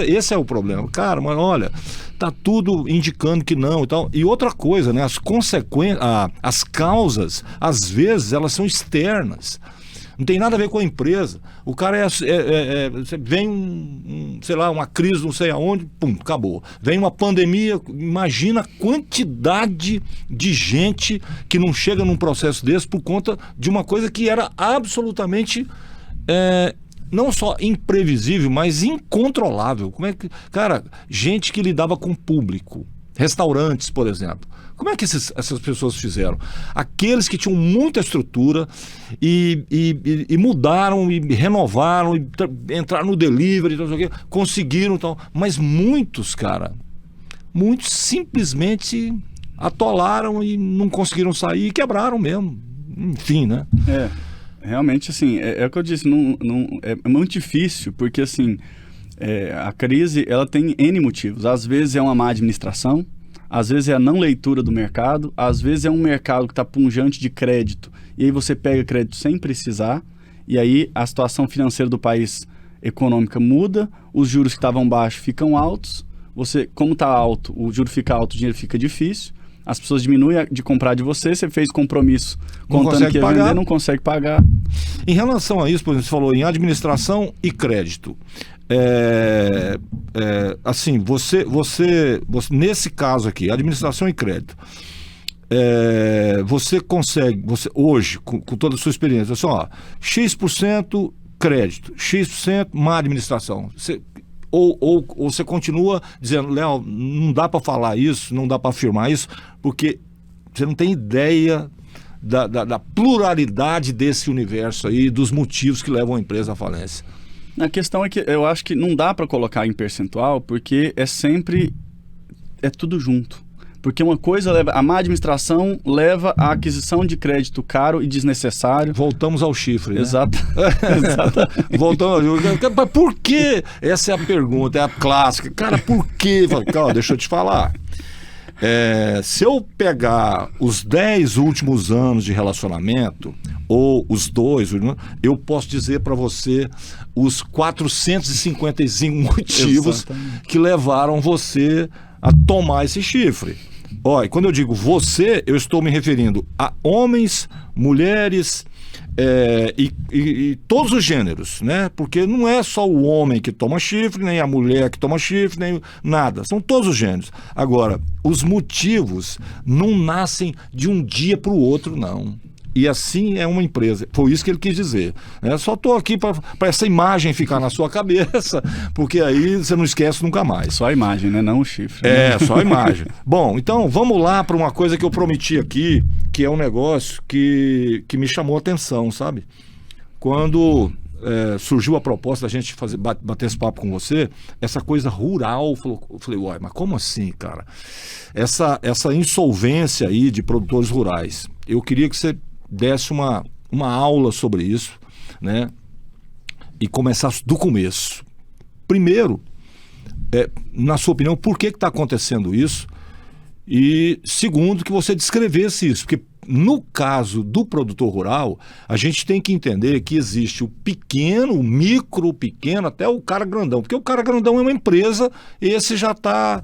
Esse é o problema. Cara, mas olha, tá tudo indicando que não e tal. E outra coisa, né? As consequências, as causas, às vezes, elas são externas. Não tem nada a ver com a empresa. O cara vem sei lá, uma crise não sei aonde, pum, acabou. Vem uma pandemia, imagina a quantidade de gente que não chega num processo desse por conta de uma coisa que era absolutamente não só imprevisível, mas incontrolável. Como é que, cara, gente que lidava com público, restaurantes, por exemplo. Como é que essas pessoas fizeram? Aqueles que tinham muita estrutura e mudaram e renovaram, e entraram no delivery, conseguiram, então, mas muitos simplesmente atolaram e não conseguiram sair e quebraram mesmo. enfim, né? Realmente, assim, é o que eu disse, é muito difícil, porque, assim, a crise, ela tem N motivos. Às vezes é uma má administração, às vezes é a não leitura do mercado, às vezes é um mercado que está punjante de crédito, e aí você pega crédito sem precisar, e aí a situação financeira do país econômica muda, os juros que estavam baixos ficam altos, como está alto, o juro fica alto, o dinheiro fica difícil, as pessoas diminuem de comprar de você fez compromisso contando que ia vender, não consegue pagar. Em relação a isso, por exemplo, você falou em administração e crédito. Assim, você, nesse caso aqui, administração e crédito, você consegue, hoje, com toda a sua experiência, assim, ó, X% crédito, X% má administração. Ou você continua dizendo, Léo, não dá para falar isso, não dá para afirmar isso, porque você não tem ideia da pluralidade desse universo aí, dos motivos que levam a empresa à falência. A questão é que eu acho que não dá para colocar em percentual, porque é tudo junto. Porque uma coisa a má administração leva à aquisição de crédito caro e desnecessário. Voltamos ao chifre, né? Exato. Voltamos. Mas por quê? Essa é a pergunta, é a clássica. Cara, por quê? Calma, deixa eu te falar. Se eu pegar os 10 últimos anos de relacionamento, ou os 2, eu posso dizer para você os 455 motivos que levaram você a tomar esse chifre. Olha, quando eu digo você, eu estou me referindo a homens, mulheres e todos os gêneros, né? Porque não é só o homem que toma chifre, nem a mulher que toma chifre, nem nada. São todos os gêneros. Agora, os motivos não nascem de um dia para o outro, não. E assim é uma empresa. Foi isso que ele quis dizer. Só estou aqui para essa imagem ficar na sua cabeça, porque aí você não esquece nunca mais. Só a imagem, né? Não o chifre. Só a imagem. Bom, então vamos lá para uma coisa que eu prometi aqui, que é um negócio que me chamou a atenção, sabe? Quando surgiu a proposta da gente bater esse papo com você, essa coisa rural, eu falei, uai, mas como assim, cara? Essa insolvência aí de produtores rurais. Eu queria que você desse uma aula sobre isso, né? E começasse do começo. Primeiro, na sua opinião, por que está acontecendo isso? E segundo, que você descrevesse isso, porque no caso do produtor rural, a gente tem que entender que existe o pequeno, o micro, pequeno, até o cara grandão, porque o cara grandão é uma empresa, esse já tá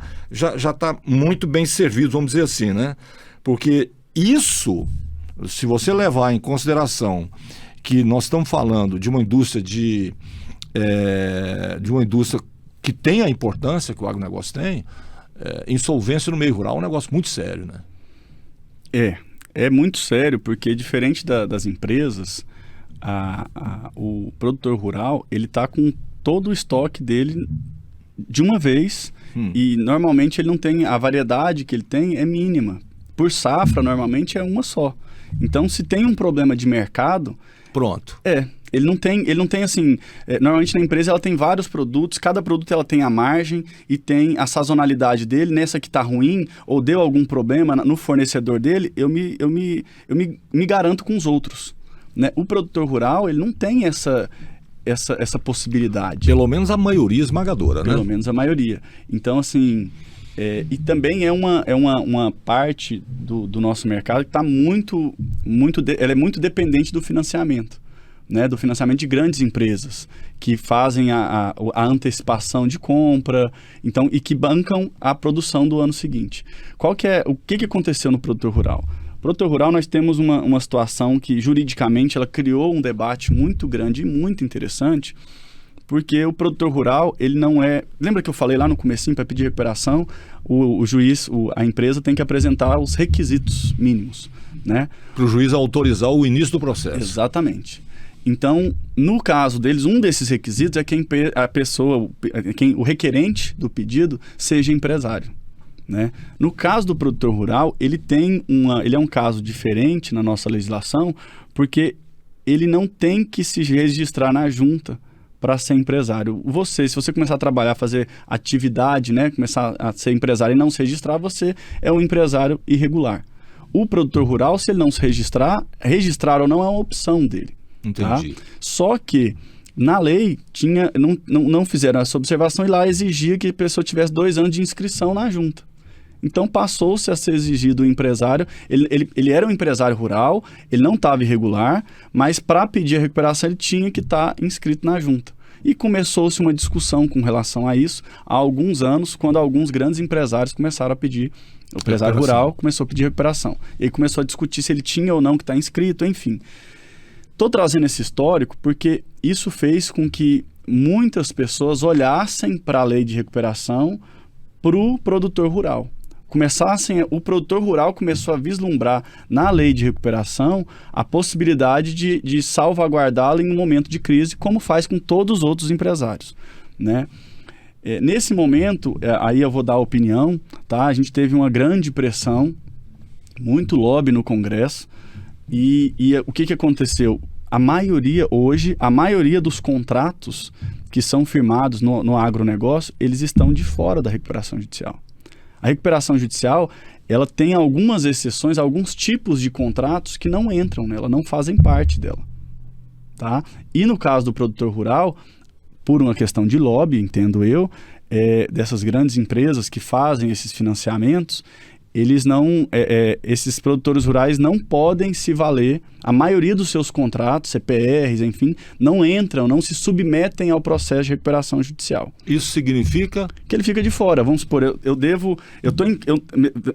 muito bem servido, vamos dizer assim, né? Porque isso, se você levar em consideração que nós estamos falando de uma indústria de uma indústria que tem a importância que o agronegócio tem, insolvência no meio rural é um negócio muito sério, né? É muito sério, porque diferente das empresas, o produtor rural, ele está com todo o estoque dele de uma vez e normalmente ele não tem, a variedade que ele tem é mínima. Por safra, normalmente é uma só. Então, se tem um problema de mercado... Pronto. Ele não tem assim... normalmente na empresa ela tem vários produtos, cada produto ela tem a margem e tem a sazonalidade dele. Nessa que está ruim ou deu algum problema no fornecedor dele, eu me garanto com os outros, né? O produtor rural, ele não tem essa possibilidade. Pelo menos a maioria esmagadora, né? Pelo menos a maioria. Então, assim... e também é uma parte do nosso mercado que está ela é muito dependente do financiamento, né? Do financiamento de grandes empresas que fazem a antecipação de compra, então, e que bancam a produção do ano seguinte. O que aconteceu no produtor rural? No produtor rural nós temos uma situação que juridicamente ela criou um debate muito grande e muito interessante, porque o produtor rural, ele não é... Lembra que eu falei lá no comecinho, para pedir recuperação, o juiz, a empresa tem que apresentar os requisitos mínimos, né? Para o juiz autorizar o início do processo. Exatamente. Então, no caso deles, um desses requisitos é que o requerente do pedido seja empresário, né? No caso do produtor rural, ele é um caso diferente na nossa legislação, porque ele não tem que se registrar na junta para ser empresário. Se você começar a trabalhar, fazer atividade, né, começar a ser empresário e não se registrar, você é um empresário irregular. O produtor rural, se ele não se registrar ou não é uma opção dele. Entendi. Tá? Só que na lei não fizeram essa observação e lá exigia que a pessoa tivesse 2 anos de inscrição na junta. Então passou-se a ser exigido o empresário, ele era um empresário rural, ele não estava irregular, mas para pedir a recuperação ele tinha que estar inscrito na junta. E começou-se uma discussão com relação a isso há alguns anos, quando alguns grandes empresários começaram a pedir, o empresário rural começou a pedir recuperação. E aí começou a discutir se ele tinha ou não que estar inscrito, enfim. Estou trazendo esse histórico porque isso fez com que muitas pessoas olhassem para a lei de recuperação para o produtor rural. O produtor rural começou a vislumbrar na lei de recuperação a possibilidade de salvaguardá-la em um momento de crise, como faz com todos os outros empresários, né? Nesse momento, aí eu vou dar a opinião, tá? A gente teve uma grande pressão, muito lobby no Congresso, e o que aconteceu? A maioria dos contratos que são firmados no agronegócio, eles estão de fora da recuperação judicial. A recuperação judicial, ela tem algumas exceções, alguns tipos de contratos que não entram nela, não fazem parte dela. Tá? E no caso do produtor rural, por uma questão de lobby, entendo eu, dessas grandes empresas que fazem esses financiamentos, esses produtores rurais não podem se valer, a maioria dos seus contratos, CPRs, enfim, não se submetem ao processo de recuperação judicial. Isso significa? Que ele fica de fora. Vamos supor,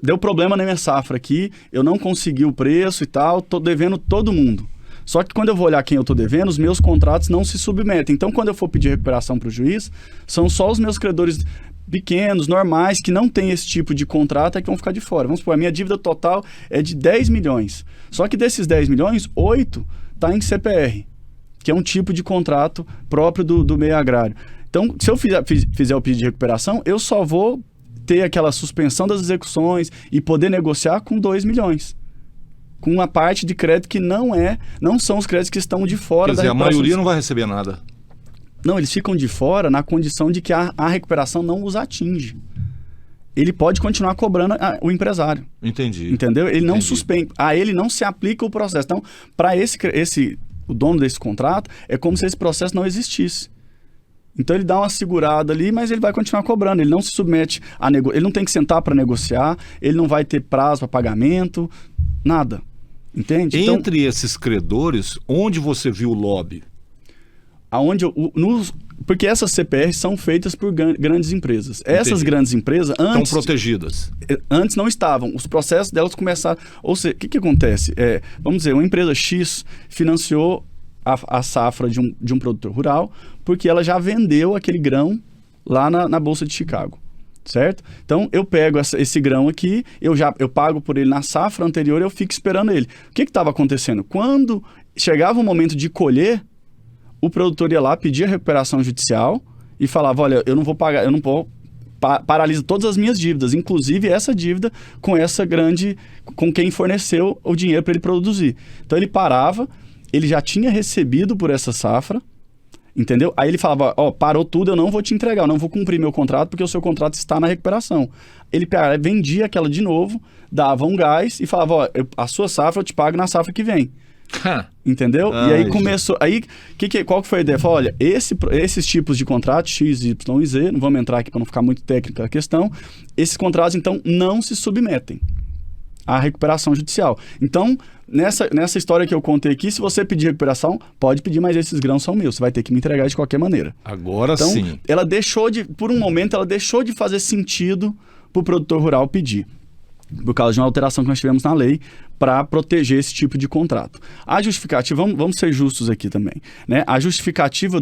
deu problema na minha safra aqui, eu não consegui o preço e tal, estou devendo todo mundo. Só que quando eu vou olhar quem eu estou devendo, os meus contratos não se submetem. Então, quando eu for pedir recuperação para o juiz, são só os meus credores pequenos, normais, que não têm esse tipo de contrato, que vão ficar de fora. Vamos supor, a minha dívida total é de 10 milhões. Só que desses 10 milhões, 8 está em CPR, que é um tipo de contrato próprio do meio agrário. Então, se eu fizer o pedido de recuperação, eu só vou ter aquela suspensão das execuções e poder negociar com 2 milhões. Com uma parte de crédito que não são os créditos que estão de fora da recuperação. Quer dizer, a maioria não vai receber nada. Não, eles ficam de fora na condição de que a recuperação não os atinge. Ele pode continuar cobrando o empresário. Entendi. Entendeu? Ele não suspende. A ele não se aplica o processo. Então, para o dono desse contrato, é como se esse processo não existisse. Então, ele dá uma segurada ali, mas ele vai continuar cobrando. Ele não se submete a ele não tem que sentar para negociar, ele não vai ter prazo para pagamento, nada. Entende? Entre esses credores, onde você viu o lobby? Porque essas CPRs são feitas por grandes empresas. Entendi. Essas grandes empresas antes... Estão protegidas. Antes não estavam. Os processos delas começaram... Ou seja, o que acontece? Vamos dizer, uma empresa X financiou a safra de um produtor rural porque ela já vendeu aquele grão lá na Bolsa de Chicago. Certo? Então, eu pego esse grão aqui, eu pago por ele na safra anterior e eu fico esperando ele. O que estava acontecendo? Quando chegava o momento de colher, o produtor ia lá, pedia recuperação judicial e falava, olha, eu não vou pagar, eu não vou... Paralisa todas as minhas dívidas, inclusive essa dívida com quem forneceu o dinheiro para ele produzir. Então, ele parava, ele já tinha recebido por essa safra, entendeu? Aí ele falava, parou tudo, eu não vou te entregar, eu não vou cumprir meu contrato porque o seu contrato está na recuperação. Ele vendia aquela de novo, dava um gás e falava, a sua safra eu te pago na safra que vem. Entendeu? E aí começou... Qual que foi a ideia? Falou, olha, esses tipos de contratos, X, Y e Z, não vamos entrar aqui para não ficar muito técnica a questão, esses contratos, então, não se submetem à recuperação judicial. Então, nessa história que eu contei aqui, se você pedir recuperação, pode pedir, mas esses grãos são meus, você vai ter que me entregar de qualquer maneira. Agora então, sim. Por um momento, ela deixou de fazer sentido para o produtor rural pedir, por causa de uma alteração que nós tivemos na lei para proteger esse tipo de contrato. A justificativa, vamos ser justos aqui também, né? A justificativa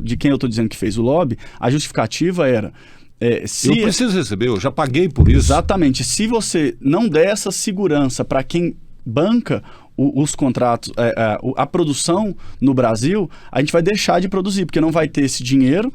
de quem eu estou dizendo que fez o lobby, a justificativa era... eu preciso receber, eu já paguei por isso. Exatamente. Se você não der essa segurança para quem banca os contratos, a produção no Brasil, a gente vai deixar de produzir, porque não vai ter esse dinheiro,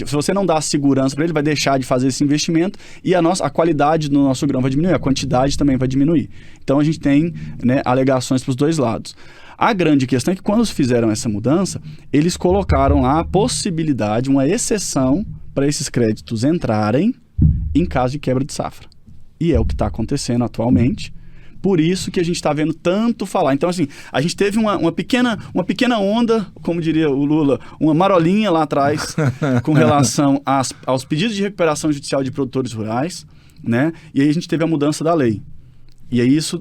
se você não dá a segurança para ele, vai deixar de fazer esse investimento e a qualidade do nosso grão vai diminuir, a quantidade também vai diminuir. Então a gente tem, né, alegações para os dois lados. A grande questão é que quando fizeram essa mudança, eles colocaram lá a possibilidade, uma exceção para esses créditos entrarem em caso de quebra de safra. E é o que está acontecendo atualmente. Por isso que a gente está vendo tanto falar. Então, assim, a gente teve uma pequena onda, como diria o Lula, uma marolinha lá atrás, com relação aos pedidos de recuperação judicial de produtores rurais, né? E aí a gente teve a mudança da lei. E aí isso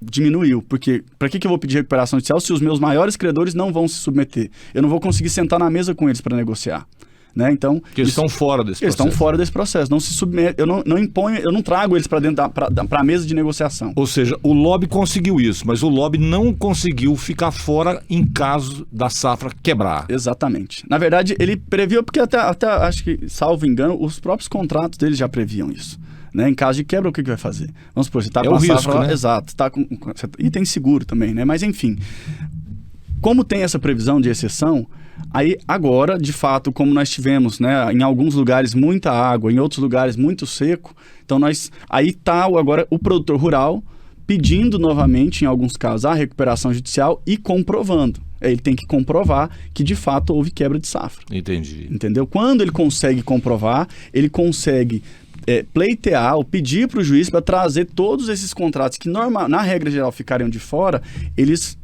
diminuiu, porque para que eu vou pedir recuperação judicial se os meus maiores credores não vão se submeter? Eu não vou conseguir sentar na mesa com eles para negociar. Né? Então, porque eles estão fora desse processo. Eles estão fora desse processo. Não se submete, eu não imponho, eu não trago eles para dentro para a mesa de negociação. Ou seja, o lobby conseguiu isso, mas o lobby não conseguiu ficar fora em caso da safra quebrar. Exatamente. Na verdade, ele previu, porque até acho que, salvo engano, os próprios contratos deles já previam isso. Né? Em caso de quebra, o que vai fazer? Vamos supor, você está com a safra risco, lá, né? Exato. E tem seguro também, né? Mas enfim, como tem essa previsão de exceção, aí agora, de fato, como nós tivemos, né, em alguns lugares muita água, em outros lugares muito seco, então aí está agora o produtor rural pedindo novamente, em alguns casos, a recuperação judicial e comprovando. Ele tem que comprovar que, de fato, houve quebra de safra. Entendi. Entendeu? Quando ele consegue comprovar, ele consegue pleitear ou pedir para o juiz para trazer todos esses contratos que, na regra geral, ficariam de fora, eles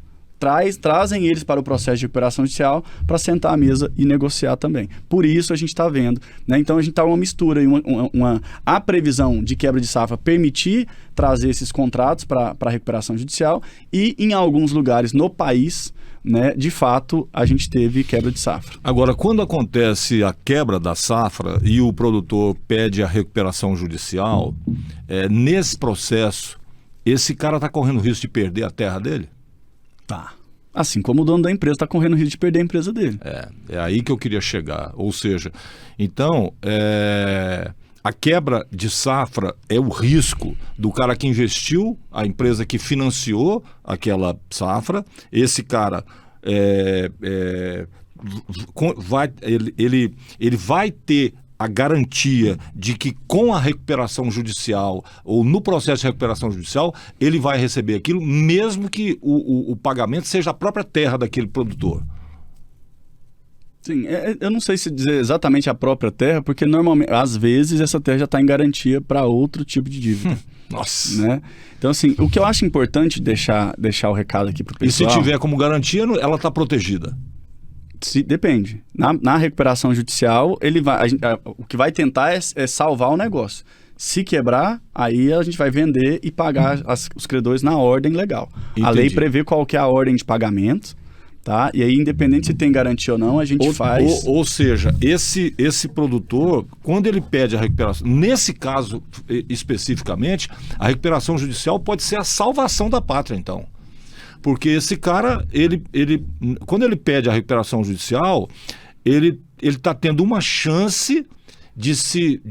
trazem eles para o processo de recuperação judicial para sentar à mesa e negociar também. Por isso a gente está vendo. Né? Então a gente está uma mistura, a previsão de quebra de safra permitir trazer esses contratos para a recuperação judicial e em alguns lugares no país, né, de fato, a gente teve quebra de safra. Agora, quando acontece a quebra da safra e o produtor pede a recuperação judicial, nesse processo, esse cara está correndo risco de perder a terra dele? Tá. Assim como o dono da empresa está correndo risco de perder a empresa dele. É aí que eu queria chegar. Ou seja, então, a quebra de safra é o risco do cara que investiu, a empresa que financiou aquela safra. Esse cara ele vai ter a garantia de que com a recuperação judicial ou no processo de recuperação judicial ele vai receber aquilo, mesmo que o pagamento seja a própria terra daquele produtor. Sim, eu não sei se dizer exatamente a própria terra, porque normalmente, às vezes, essa terra já está em garantia para outro tipo de dívida. Nossa! Né? Então, assim, o que eu acho importante deixar o recado aqui para o pessoal... E se tiver como garantia, ela está protegida? Depende. Na recuperação judicial, o que vai tentar é salvar o negócio. Se quebrar, aí a gente vai vender e pagar os credores na ordem legal. Entendi. A lei prevê qual que é a ordem de pagamento, tá? E aí, independente se tem garantia ou não, a gente faz... Ou seja, esse produtor, quando ele pede a recuperação, nesse caso especificamente, a recuperação judicial pode ser a salvação da pátria, então. Porque esse cara, quando ele pede a recuperação judicial, ele está tendo uma chance de se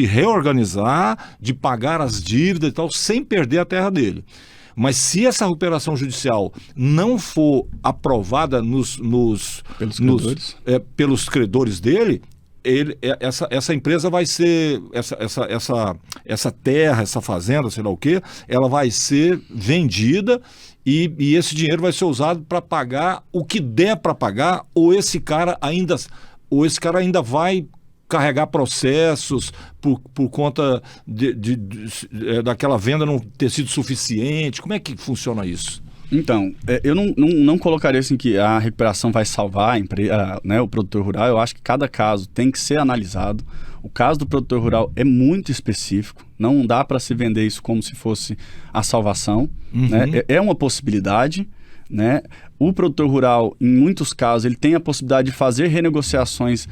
reorganizar, de pagar as dívidas e tal, sem perder a terra dele. Mas se essa recuperação judicial não for aprovada pelos credores dele, essa empresa vai ser, essa terra, essa fazenda, sei lá o quê, ela vai ser vendida e esse dinheiro vai ser usado para pagar o que der para pagar, ou esse cara ainda vai carregar processos por conta daquela venda não ter sido suficiente. Como é que funciona isso? Então, eu não colocaria assim que a recuperação vai salvar o produtor rural. Eu acho que cada caso tem que ser analisado. O caso do produtor rural é muito específico. Não dá para se vender isso como se fosse a salvação. Uhum. Né? É uma possibilidade. Né? O produtor rural, em muitos casos, ele tem a possibilidade de fazer renegociações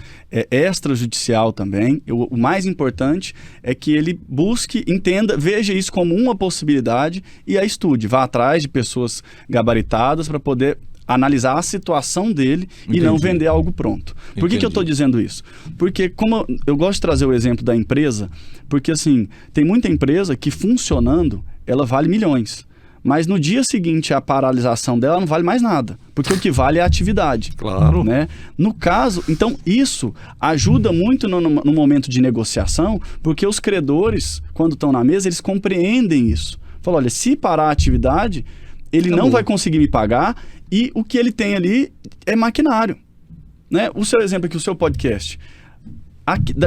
extrajudicial também. O mais importante é que ele busque, entenda, veja isso como uma possibilidade e a estude. Vá atrás de pessoas gabaritadas para poder analisar a situação dele. Entendi. E não vender algo pronto. Por que eu estou dizendo isso? Porque como eu gosto de trazer o exemplo da empresa, porque assim, tem muita empresa que funcionando, ela vale milhões. Mas no dia seguinte, a paralisação dela não vale mais nada. Porque o que vale é a atividade. Claro. Né? No caso, então isso ajuda muito no momento de negociação, porque os credores, quando estão na mesa, eles compreendem isso. Falam, olha, se parar a atividade, ele não vai conseguir me pagar e o que ele tem ali é maquinário. Né? O seu exemplo aqui, o seu podcast...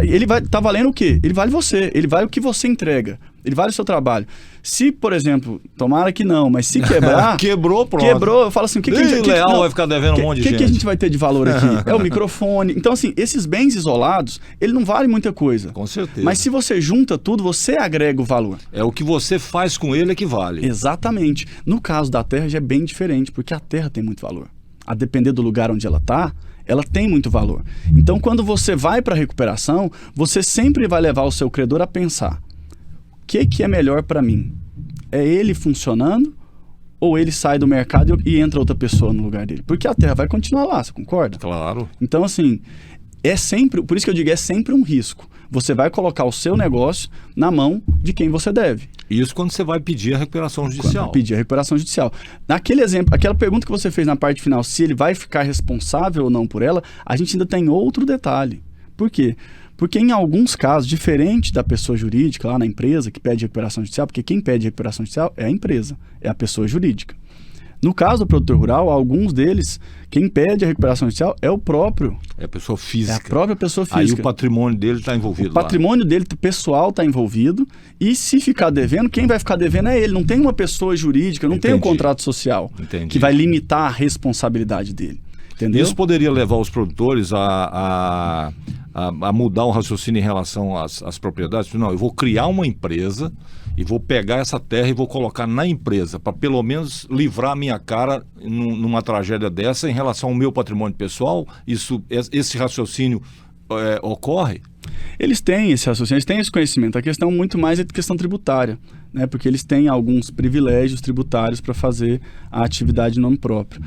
ele vai tá valendo o quê? Ele vale você, ele vale o que você entrega. Ele vale o seu trabalho. Se, por exemplo, tomara que não, mas se quebrar... Quebrou, pronto. Quebrou, eu falo assim... Leal vai ficar devendo um monte de gente. O que a gente vai ter de valor aqui? É o microfone. Então, assim, esses bens isolados, ele não vale muita coisa. Com certeza. Mas se você junta tudo, você agrega o valor. É o que você faz com ele é que vale. Exatamente. No caso da terra já é bem diferente, porque a terra tem muito valor. A depender do lugar onde ela está, ela tem muito valor. Então, quando você vai para a recuperação, você sempre vai levar o seu credor a pensar: o que é melhor para mim? É ele funcionando ou ele sai do mercado e entra outra pessoa no lugar dele? Porque a terra vai continuar lá, você concorda? Claro. Então, assim, é sempre, por isso que eu digo, é sempre um risco. Você vai colocar o seu negócio na mão de quem você deve. Isso quando você vai pedir a recuperação judicial. Quando pedir a recuperação judicial. Naquele exemplo, aquela pergunta que você fez na parte final, se ele vai ficar responsável ou não por ela, a gente ainda tem outro detalhe. Por quê? Porque em alguns casos, diferente da pessoa jurídica lá na empresa que pede recuperação judicial, porque quem pede recuperação judicial é a empresa, é a pessoa jurídica. No caso do produtor rural, alguns deles, quem pede a recuperação judicial é o próprio. É a pessoa física. É a própria pessoa física. Aí o patrimônio dele está envolvido. O patrimônio dele, pessoal, está envolvido. E se ficar devendo, quem vai ficar devendo é ele. Não tem uma pessoa jurídica, não tem um contrato social que vai limitar a responsabilidade dele. Entendeu? Isso poderia levar os produtores a mudar o raciocínio em relação às propriedades? Não, eu vou criar uma empresa e vou pegar essa terra e vou colocar na empresa, para pelo menos livrar a minha cara numa tragédia dessa em relação ao meu patrimônio pessoal. Esse raciocínio ocorre? Eles têm esse raciocínio, eles têm esse conhecimento. A questão muito mais é questão tributária, né? Porque eles têm alguns privilégios tributários para fazer a atividade em nome próprio.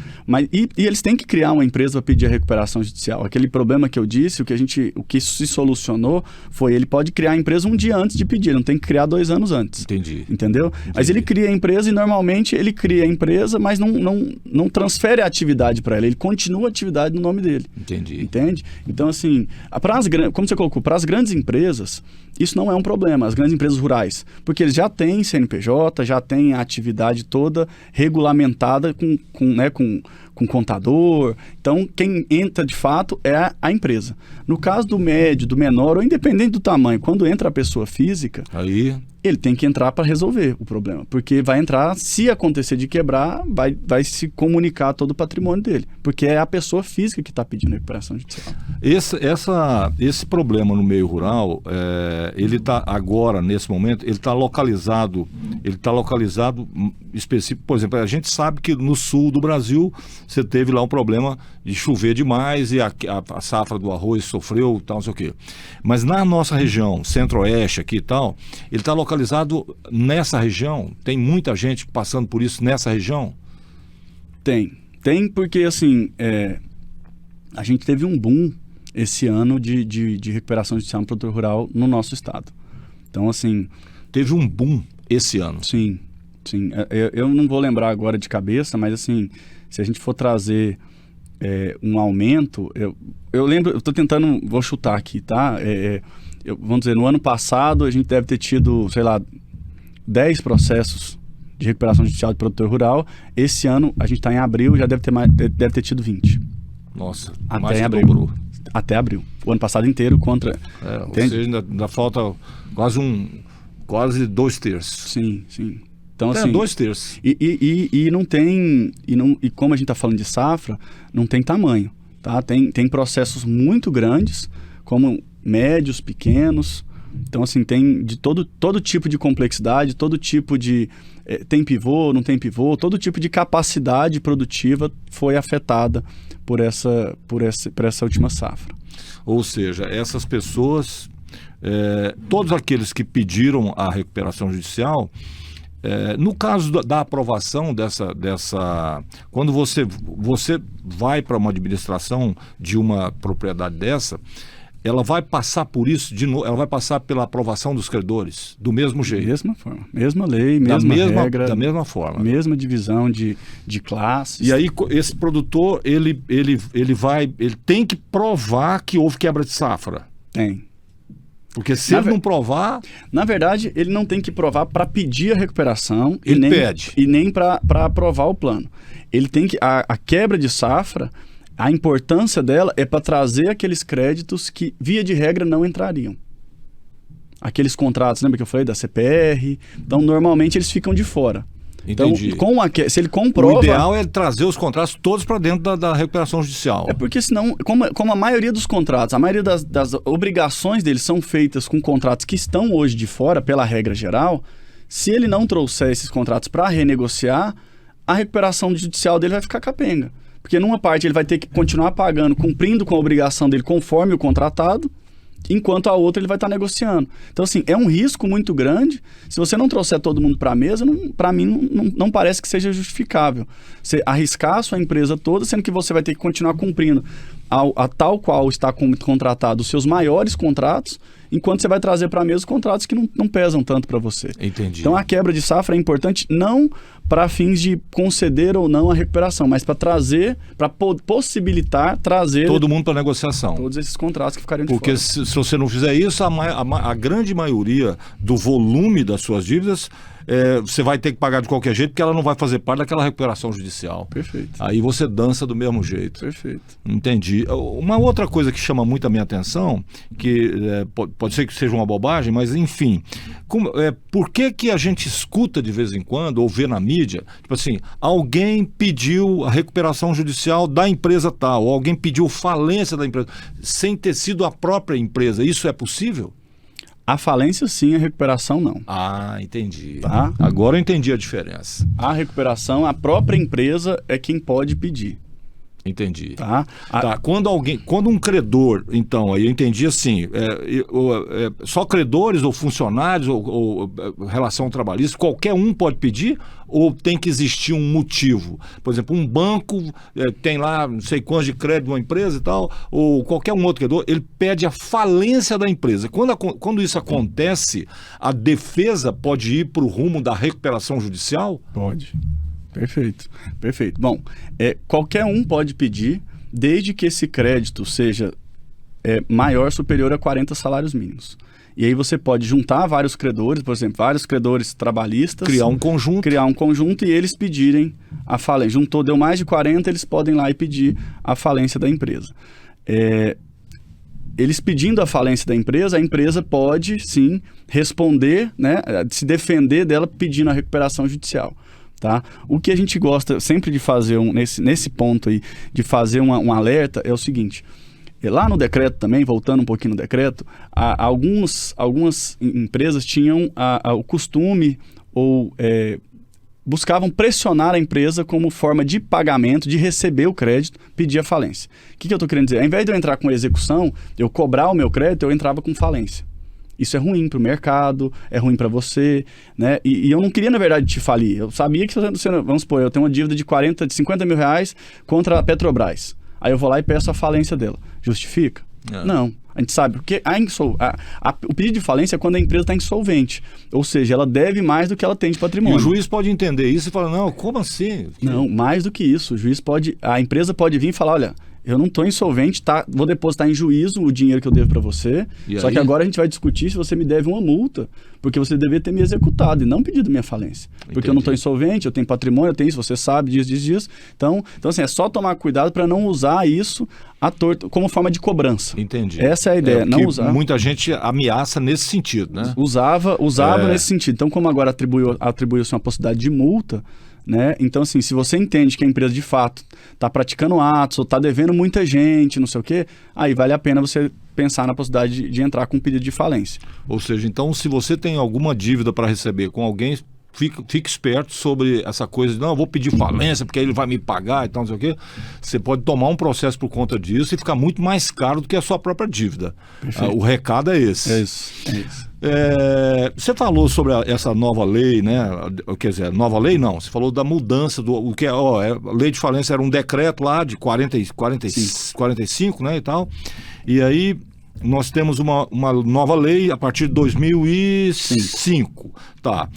E eles têm que criar uma empresa para pedir a recuperação judicial. Aquele problema que eu disse, o que se solucionou foi: ele pode criar a empresa um dia antes de pedir, não tem que criar 2 anos antes. Entendi. Entendeu? Entendi. Mas ele cria a empresa e normalmente ele cria a empresa, mas não transfere a atividade para ela, ele continua a atividade no nome dele. Entendi. Entende? Então, assim, como você colocou, para as grandes empresas, isso não é um problema, as grandes empresas rurais, porque eles já têm CNPJ, já têm a atividade toda regulamentada com contador. Então, quem entra de fato é a empresa. No caso do médio, do menor, ou independente do tamanho, quando entra a pessoa física, aí ele tem que entrar para resolver o problema, porque vai entrar, se acontecer de quebrar, vai se comunicar todo o patrimônio dele, porque é a pessoa física que está pedindo recuperação judicial. Esse problema no meio rural, ele está agora, nesse momento, ele está localizado específico. Por exemplo, a gente sabe que no sul do Brasil você teve lá um problema de chover demais e a safra do arroz sofreu, tal, não sei o quê. Mas na nossa região, centro-oeste aqui e tal, ele está localizado nessa região? Tem muita gente passando por isso nessa região? Tem porque assim, a gente teve um boom esse ano de recuperação judicial no produtor rural no nosso estado. Então, assim... Teve um boom esse ano? Sim. Eu não vou lembrar agora de cabeça, mas assim, se a gente for trazer um aumento, eu lembro, eu estou tentando, vou chutar aqui, tá? Vamos dizer, no ano passado a gente deve ter tido, sei lá, 10 processos de recuperação judicial de produtor rural. Esse ano, a gente está em abril, já deve ter tido 20. Nossa, até mais em que abril. dobrou. Até abril. O ano passado inteiro contra... ou seja, ainda falta quase 2/3. Sim. Então, assim, 2/3. E não tem... E como a gente está falando de safra, não tem tamanho. Tá? Tem processos muito grandes, como médios, pequenos. Então, assim, tem de todo tipo de complexidade, todo tipo de... tem pivô, não tem pivô, todo tipo de capacidade produtiva foi afetada por essa última safra. Ou seja, essas pessoas, todos aqueles que pediram a recuperação judicial, no caso da aprovação dessa quando você vai para uma administração de uma propriedade dessa, ela vai passar por isso de novo, ela vai passar pela aprovação dos credores, do mesmo jeito. Mesma forma, mesma lei, mesma regra. Da mesma forma. Mesma divisão de classes. E aí esse produtor, ele tem que provar que houve quebra de safra. Tem. Porque se ele não provar... Na verdade, ele não tem que provar para pedir a recuperação e nem para aprovar o plano. Ele tem que... A quebra de safra... A importância dela é para trazer aqueles créditos que, via de regra, não entrariam. aqueles contratos, lembra que eu falei da CPR? Então, normalmente eles ficam de fora. Entendi. Então, se ele comprova... O ideal é trazer os contratos todos para dentro da recuperação judicial. É porque senão, como a maioria dos contratos, a maioria das obrigações deles são feitas com contratos que estão hoje de fora, pela regra geral, se ele não trouxer esses contratos para renegociar, a recuperação judicial dele vai ficar capenga. Porque numa parte ele vai ter que continuar pagando, cumprindo com a obrigação dele conforme o contratado, enquanto a outra ele vai estar negociando. Então, assim, é um risco muito grande. Se você não trouxer todo mundo para a mesa, para mim não parece que seja justificável. Você arriscar a sua empresa toda, sendo que você vai ter que continuar cumprindo a tal qual está contratado os seus maiores contratos, enquanto você vai trazer para a mesa os contratos que não pesam tanto para você. Entendi. Então, a quebra de safra é importante não para fins de conceder ou não a recuperação, mas para trazer, para possibilitar trazer... todo mundo para negociação. Todos esses contratos que ficariam de Porque fora. se você não fizer isso, a grande maioria do volume das suas dívidas, você vai ter que pagar de qualquer jeito, porque ela não vai fazer parte daquela recuperação judicial. Perfeito. Aí você dança do mesmo jeito. Perfeito. Entendi. Uma outra coisa que chama muito a minha atenção, que pode ser que seja uma bobagem, mas enfim, por que a gente escuta de vez em quando, ou vê na mídia, tipo assim, alguém pediu a recuperação judicial da empresa tal, ou alguém pediu falência da empresa, sem ter sido a própria empresa. Isso é possível? A falência sim, a recuperação não. Ah, entendi. Tá? Agora eu entendi a diferença. A recuperação, a própria empresa é quem pode pedir. Entendi. Tá? Tá, quando um credor, então, aí eu entendi assim, só credores ou funcionários ou relação trabalhista, qualquer um pode pedir ou tem que existir um motivo? Por exemplo, um banco tem lá não sei quantos de crédito de uma empresa e tal, ou qualquer um outro credor, ele pede a falência da empresa. Quando isso acontece, a defesa pode ir para o rumo da recuperação judicial? Pode. Perfeito, perfeito. Bom, qualquer um pode pedir, desde que esse crédito seja maior, superior a 40 salários mínimos. E aí você pode juntar vários credores, por exemplo, vários credores trabalhistas. Criar um conjunto e eles pedirem a falência. Juntou, deu mais de 40, eles podem ir lá e pedir a falência da empresa. Eles pedindo a falência da empresa, a empresa pode, sim, responder, né, se defender dela pedindo a recuperação judicial. Tá? O que a gente gosta sempre de fazer, nesse ponto aí, de fazer um alerta, é o seguinte: lá no decreto também, voltando um pouquinho no decreto, algumas empresas tinham o costume ou buscavam pressionar a empresa como forma de pagamento, de receber o crédito, pedir a falência. O que eu estou querendo dizer? Ao invés de eu entrar com execução, eu cobrar o meu crédito, eu entrava com falência. Isso é ruim para o mercado, é ruim para você, né? E eu não queria, na verdade, te falir. Eu sabia que, vamos supor, eu tenho uma dívida de 50 mil reais contra a Petrobras. Aí eu vou lá e peço a falência dela. Justifica? Não. A gente sabe, porque o pedido de falência é quando a empresa está insolvente. Ou seja, ela deve mais do que ela tem de patrimônio. E o juiz pode entender isso e falar, não, como assim? Não, mais do que isso. A empresa pode vir e falar, olha, eu não estou insolvente, vou depositar em juízo o dinheiro que eu devo para você, só que agora a gente vai discutir se você me deve uma multa, porque você deveria ter me executado e não pedido minha falência. Porque eu não estou insolvente, eu tenho patrimônio, eu tenho isso, você sabe disso. Então assim, é só tomar cuidado para não usar isso à torta, como forma de cobrança. Entendi. Essa é a ideia, não usar. Muita gente ameaça nesse sentido, né? Usava nesse sentido. Então, como agora atribuiu-se uma possibilidade de multa, né? Então, assim, se você entende que a empresa de fato está praticando atos ou está devendo muita gente, não sei o quê, aí vale a pena você pensar na possibilidade de entrar com um pedido de falência. Ou seja, então, se você tem alguma dívida para receber com alguém, fique esperto sobre essa coisa de, não, eu vou pedir falência porque ele vai me pagar e tal, não sei o quê. Você pode tomar um processo por conta disso e ficar muito mais caro do que a sua própria dívida. O recado é esse. É isso. Você falou sobre essa nova lei, né? Quer dizer, nova lei não. Você falou da mudança do que a lei de falência era um decreto lá de 45, né, e tal. E aí nós temos uma nova lei a partir de 2005. Tá.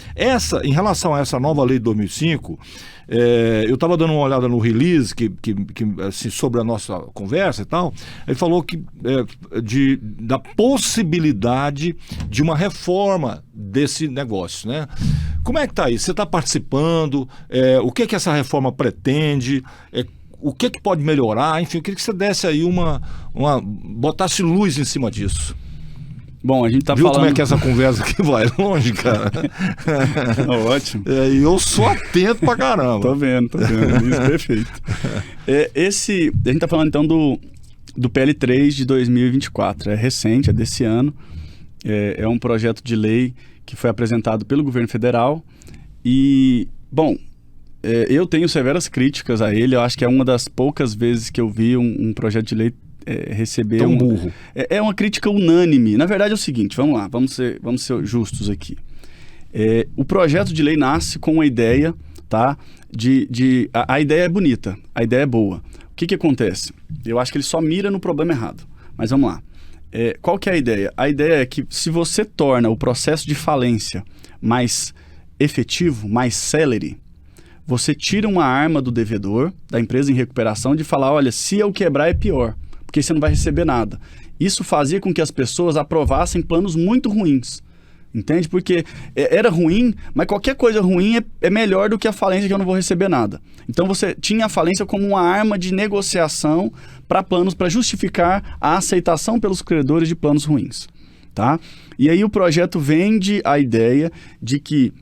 Em relação a essa nova lei de 2005, eu estava dando uma olhada no release assim, sobre a nossa conversa e tal. Ele falou que da possibilidade de uma reforma desse negócio, né? Como é que está aí? Você está participando? O que essa reforma pretende? O que pode melhorar? Enfim, eu queria que você desse aí botasse luz em cima disso. Bom, a gente tá Viu falando... como é que essa conversa aqui vai longe, cara? Ótimo. E eu sou atento pra caramba. Tô vendo. Isso, perfeito. A gente tá falando, então, do PL3 de 2024. É recente, é desse ano. É um projeto de lei que foi apresentado pelo governo federal. E, bom, eu tenho severas críticas a ele. Eu acho que é uma das poucas vezes que eu vi um projeto de lei receber... Tão burro. É uma crítica unânime. Na verdade é o seguinte, vamos lá, vamos ser justos aqui. O projeto de lei nasce com uma ideia, tá? A ideia é bonita, a ideia é boa. O que acontece? Eu acho que ele só mira no problema errado. Mas vamos lá. Qual que é a ideia? A ideia é que se você torna o processo de falência mais efetivo, mais célere, você tira uma arma do devedor, da empresa em recuperação, de falar, olha, se eu quebrar é pior, porque você não vai receber nada. Isso fazia com que as pessoas aprovassem planos muito ruins, entende? Porque era ruim, mas qualquer coisa ruim é melhor do que a falência, que eu não vou receber nada. Então você tinha a falência como uma arma de negociação para planos, para justificar a aceitação pelos credores de planos ruins, tá? E aí o projeto vende a ideia de que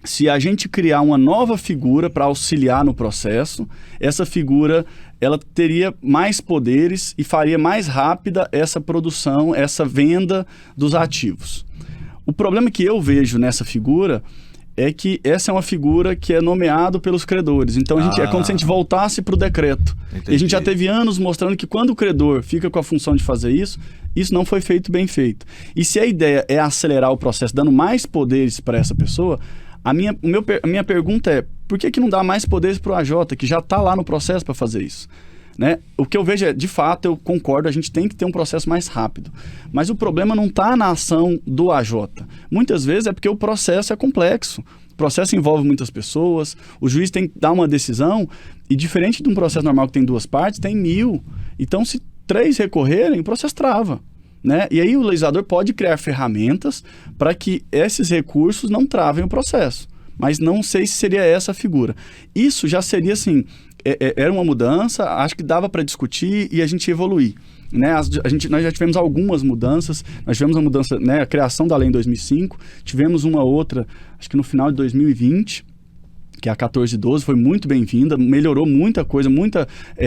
se a gente criar uma nova figura para auxiliar no processo, essa figura ela teria mais poderes e faria mais rápida essa produção, essa venda dos ativos. O problema que eu vejo nessa figura é que essa é uma figura que é nomeado pelos credores. Então é como se a gente voltasse para o decreto. Entendi. E a gente já teve anos mostrando que quando o credor fica com a função de fazer isso não foi feito bem feito. E se a ideia é acelerar o processo, dando mais poderes para essa pessoa, a minha pergunta é, por que não dá mais poderes para o AJ, que já está lá no processo para fazer isso? Né? O que eu vejo de fato, eu concordo, a gente tem que ter um processo mais rápido. Mas o problema não está na ação do AJ. Muitas vezes é porque o processo é complexo. O processo envolve muitas pessoas, o juiz tem que dar uma decisão, e diferente de um processo normal que tem 2 partes, tem 1000. Então, se 3 recorrerem, o processo trava. Né? E aí o legislador pode criar ferramentas para que esses recursos não travem o processo. Mas não sei se seria essa a figura. Isso já seria assim, era uma mudança, acho que dava para discutir e a gente evoluir. Né? Nós já tivemos algumas mudanças, nós tivemos uma mudança, né, a criação da lei em 2005, tivemos uma outra, acho que no final de 2020, que é a 1412, foi muito bem-vinda, melhorou muita coisa,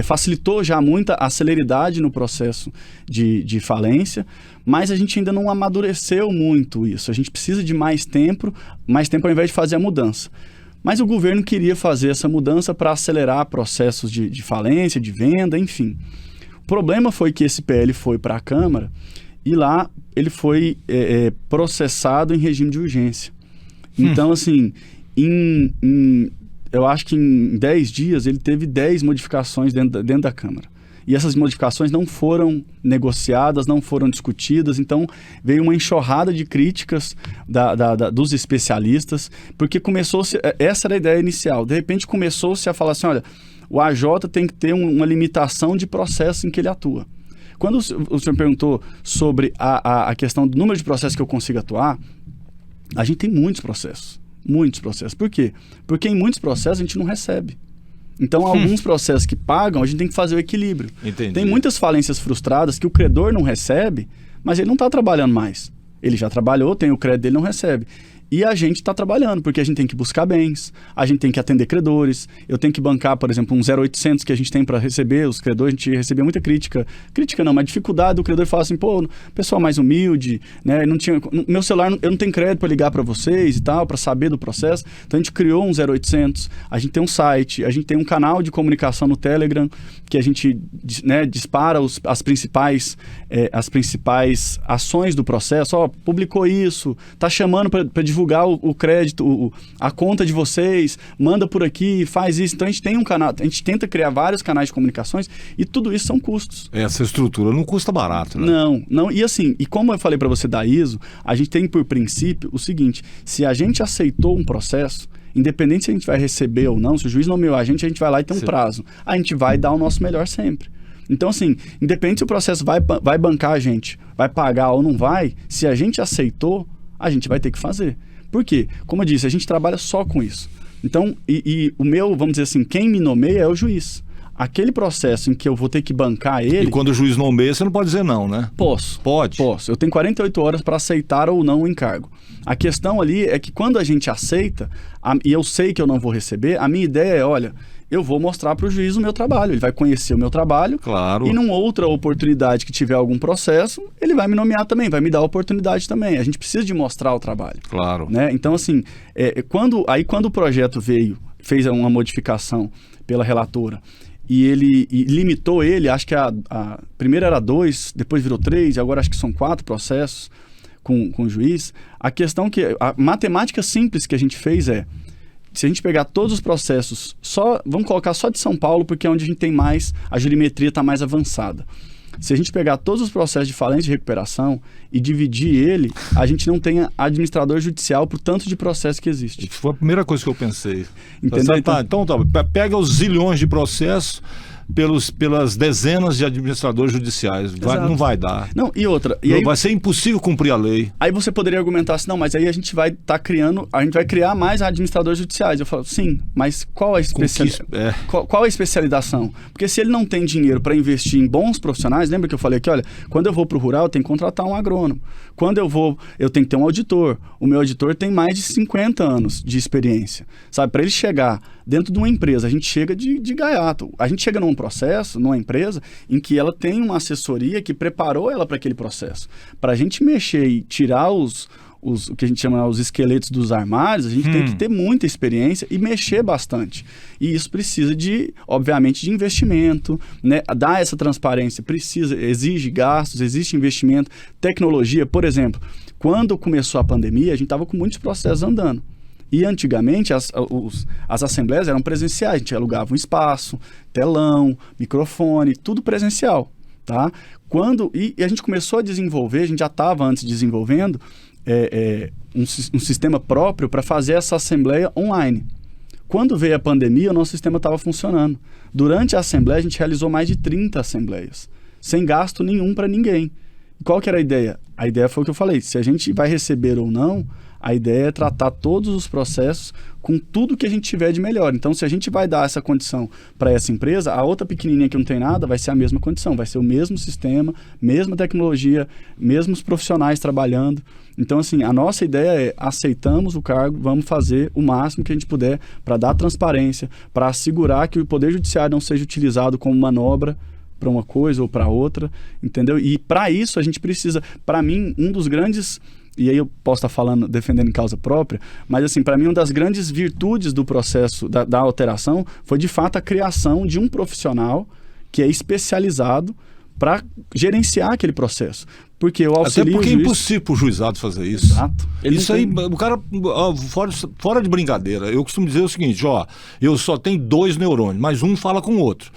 facilitou já muita a celeridade no processo de falência, mas a gente ainda não amadureceu muito isso. A gente precisa de mais tempo ao invés de fazer a mudança. Mas o governo queria fazer essa mudança para acelerar processos de falência, de venda, enfim. O problema foi que esse PL foi para a Câmara e lá ele foi processado em regime de urgência. Então, assim... eu acho que em 10 dias ele teve 10 modificações dentro da Câmara. E essas modificações não foram negociadas, não foram discutidas, então veio uma enxurrada de críticas dos especialistas, porque essa era a ideia inicial. De repente começou-se a falar assim, olha, o AJ tem que ter uma limitação de processo em que ele atua. Quando o senhor perguntou sobre a questão do número de processos que eu consigo atuar, a gente tem muitos processos. Muitos processos. Por quê? Porque em muitos processos a gente não recebe. Então, alguns processos que pagam, a gente tem que fazer o equilíbrio. Entendi. Tem muitas falências frustradas que o credor não recebe, mas ele não está trabalhando mais. Ele já trabalhou, tem o crédito dele, não recebe. E a gente está trabalhando, porque a gente tem que buscar bens, a gente tem que atender credores, eu tenho que bancar, por exemplo, um 0800 que a gente tem para receber os credores, a gente recebia muita crítica não, mas dificuldade do credor falar assim, pô, pessoal mais humilde, né, meu celular, eu não tenho crédito para ligar para vocês e tal, para saber do processo, então a gente criou um 0800, a gente tem um site, a gente tem um canal de comunicação no Telegram, que a gente, né, dispara as principais ações do processo, publicou isso, tá chamando para divulgar o crédito, a conta de vocês, manda por aqui, faz isso. Então a gente tem um canal, a gente tenta criar vários canais de comunicações e tudo isso são custos. Essa estrutura não custa barato, né? Não. E assim, e como eu falei para você da ISO, a gente tem por princípio o seguinte, se a gente aceitou um processo, independente se a gente vai receber ou não, se o juiz nomeou a gente vai lá e tem um prazo. A gente vai dar o nosso melhor sempre. Então, assim, independente se o processo vai bancar a gente, vai pagar ou não vai, se a gente aceitou, a gente vai ter que fazer. Por quê? Como eu disse, a gente trabalha só com isso. Então, e o meu, vamos dizer assim, quem me nomeia é o juiz. aquele processo em que eu vou ter que bancar ele... E quando o juiz nomeia, você não pode dizer não, né? Posso. Pode? Posso. Eu tenho 48 horas para aceitar ou não o encargo. A questão ali é que quando a gente aceita, e eu sei que eu não vou receber, a minha ideia é, olha, eu vou mostrar para o juiz o meu trabalho, ele vai conhecer o meu trabalho, claro. E numa outra oportunidade que tiver algum processo, ele vai me nomear também, vai me dar a oportunidade também. A gente precisa de mostrar o trabalho. Claro. Né? Então, assim, quando o projeto fez uma modificação pela relatora, e limitou ele, acho que a primeira era 2, depois virou 3, e agora acho que são 4 processos com o juiz. A questão a matemática simples que a gente fez se a gente pegar todos os processos, vamos colocar só de São Paulo, porque é onde a gente tem mais, a jurimetria está mais avançada. Se a gente pegar todos os processos de falência e recuperação e dividir ele, a gente não tem administrador judicial por tanto de processo que existe. Foi a primeira coisa que eu pensei. Entendeu? Então, pega os zilhões de processos pelas dezenas de administradores judiciais. Não vai dar. Não, e outra... Vai ser impossível cumprir a lei. Aí você poderia argumentar assim, não, mas aí a gente vai criar mais administradores judiciais. Eu falo, sim, mas qual a especialização? Porque se ele não tem dinheiro para investir em bons profissionais, lembra que eu falei aqui, olha, quando eu vou para o rural, eu tenho que contratar um agrônomo. Quando eu tenho que ter um auditor. O meu auditor tem mais de 50 anos de experiência. Sabe, para ele chegar dentro de uma empresa, a gente chega de gaiato. A gente chega num processo, numa empresa, em que ela tem uma assessoria que preparou ela para aquele processo. Para a gente mexer e tirar o que a gente chama os esqueletos dos armários, a gente tem que ter muita experiência e mexer bastante. E isso precisa obviamente, de investimento, né? Dar essa transparência exige gastos, existe investimento, tecnologia. Por exemplo, quando começou a pandemia, a gente estava com muitos processos andando. E antigamente as assembleias eram presenciais, a gente alugava um espaço, telão, microfone, tudo presencial, tá? E a gente começou a desenvolver, a gente já estava antes desenvolvendo um sistema próprio para fazer essa assembleia online. Quando veio a pandemia, o nosso sistema estava funcionando. Durante a assembleia, a gente realizou mais de 30 assembleias, sem gasto nenhum para ninguém. E qual que era a ideia? A ideia foi o que eu falei, se a gente vai receber ou não, a ideia é tratar todos os processos com tudo que a gente tiver de melhor. Então, se a gente vai dar essa condição para essa empresa, a outra pequenininha que não tem nada vai ser a mesma condição, vai ser o mesmo sistema, mesma tecnologia, mesmos profissionais trabalhando. Então, assim, a nossa ideia é aceitamos o cargo, vamos fazer o máximo que a gente puder para dar transparência, para assegurar que o Poder Judiciário não seja utilizado como manobra para uma coisa ou para outra, entendeu? E para isso a gente precisa, para mim, um dos grandes... E aí eu posso estar falando, defendendo em causa própria, mas assim, para mim uma das grandes virtudes do processo da alteração foi de fato a criação de um profissional que é especializado para gerenciar aquele processo. Porque eu auxilio Até porque o juiz... é impossível para o juizado fazer isso. Exato. Isso aí, o cara, fora de brincadeira, eu costumo dizer o seguinte, eu só tenho 2 neurônios, mas um fala com o outro.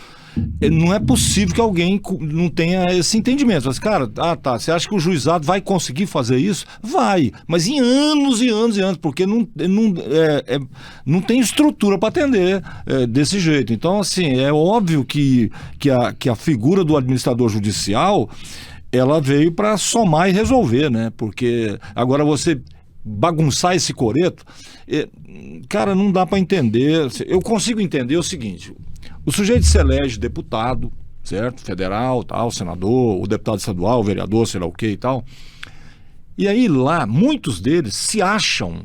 Não é possível que alguém não tenha esse entendimento. Mas, cara, você acha que o juizado vai conseguir fazer isso? Vai, mas em anos e anos e anos, porque não tem estrutura para atender desse jeito. Então, assim, é óbvio que a figura do administrador judicial, ela veio para somar e resolver, né? Porque agora você bagunçar esse coreto, cara, não dá para entender. Eu consigo entender o seguinte... O sujeito se elege deputado, certo? Federal, tal, senador, o deputado estadual, o vereador, sei lá o que e tal. E aí lá, muitos deles se acham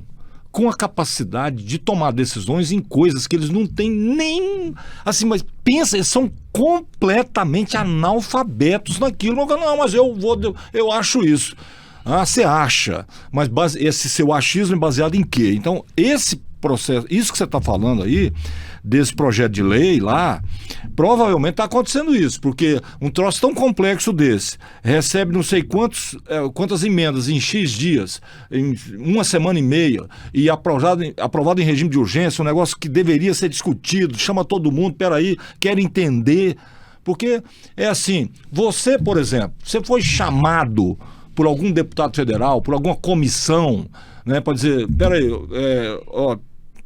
com a capacidade de tomar decisões em coisas que eles não têm nem... Assim, mas pensa, eles são completamente analfabetos naquilo. Não, mas eu acho isso. Você acha, mas esse seu achismo é baseado em quê? Então, esse processo, isso que você está falando aí, desse projeto de lei lá, provavelmente está acontecendo isso, porque um troço tão complexo desse, recebe não sei quantas emendas em X dias, em 1 semana e meia, e aprovado em regime de urgência, um negócio que deveria ser discutido, chama todo mundo, peraí, quer entender, porque é assim, você, por exemplo, você foi chamado por algum deputado federal, por alguma comissão, né, para dizer, peraí,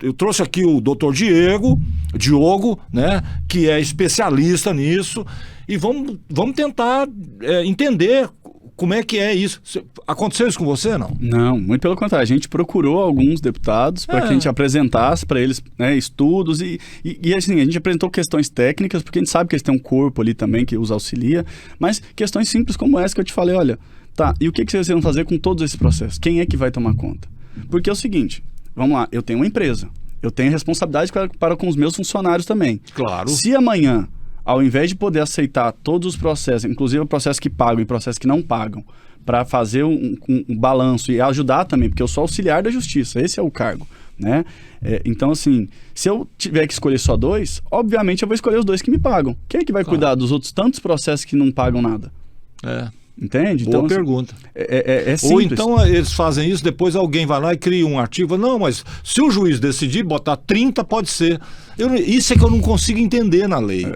eu trouxe aqui o doutor Diogo, né, que é especialista nisso, e vamos tentar entender como é que é isso? Aconteceu isso com você, não? Não, muito pelo contrário. A gente procurou alguns deputados para que a gente apresentasse para eles, né, estudos e assim, a gente apresentou questões técnicas, porque a gente sabe que eles têm um corpo ali também que os auxilia, mas questões simples como essa que eu te falei, olha, tá, e o que vocês vão fazer com todos esses processos? Quem é que vai tomar conta? Porque é o seguinte, vamos lá, eu tenho uma empresa, eu tenho responsabilidade para com os meus funcionários também. Claro. Se amanhã, ao invés de poder aceitar todos os processos, inclusive processos que pagam e processos que não pagam, para fazer um balanço e ajudar também, porque eu sou auxiliar da justiça, esse é o cargo, né? Então, assim, se eu tiver que escolher só 2, obviamente eu vou escolher os 2 que me pagam. Quem é que vai cuidar dos outros tantos processos que não pagam nada? Entende? Boa então, pergunta. É simples. Ou então eles fazem isso, depois alguém vai lá e cria um artigo. Não, mas se o juiz decidir botar 30, pode ser. Isso é que eu não consigo entender na lei.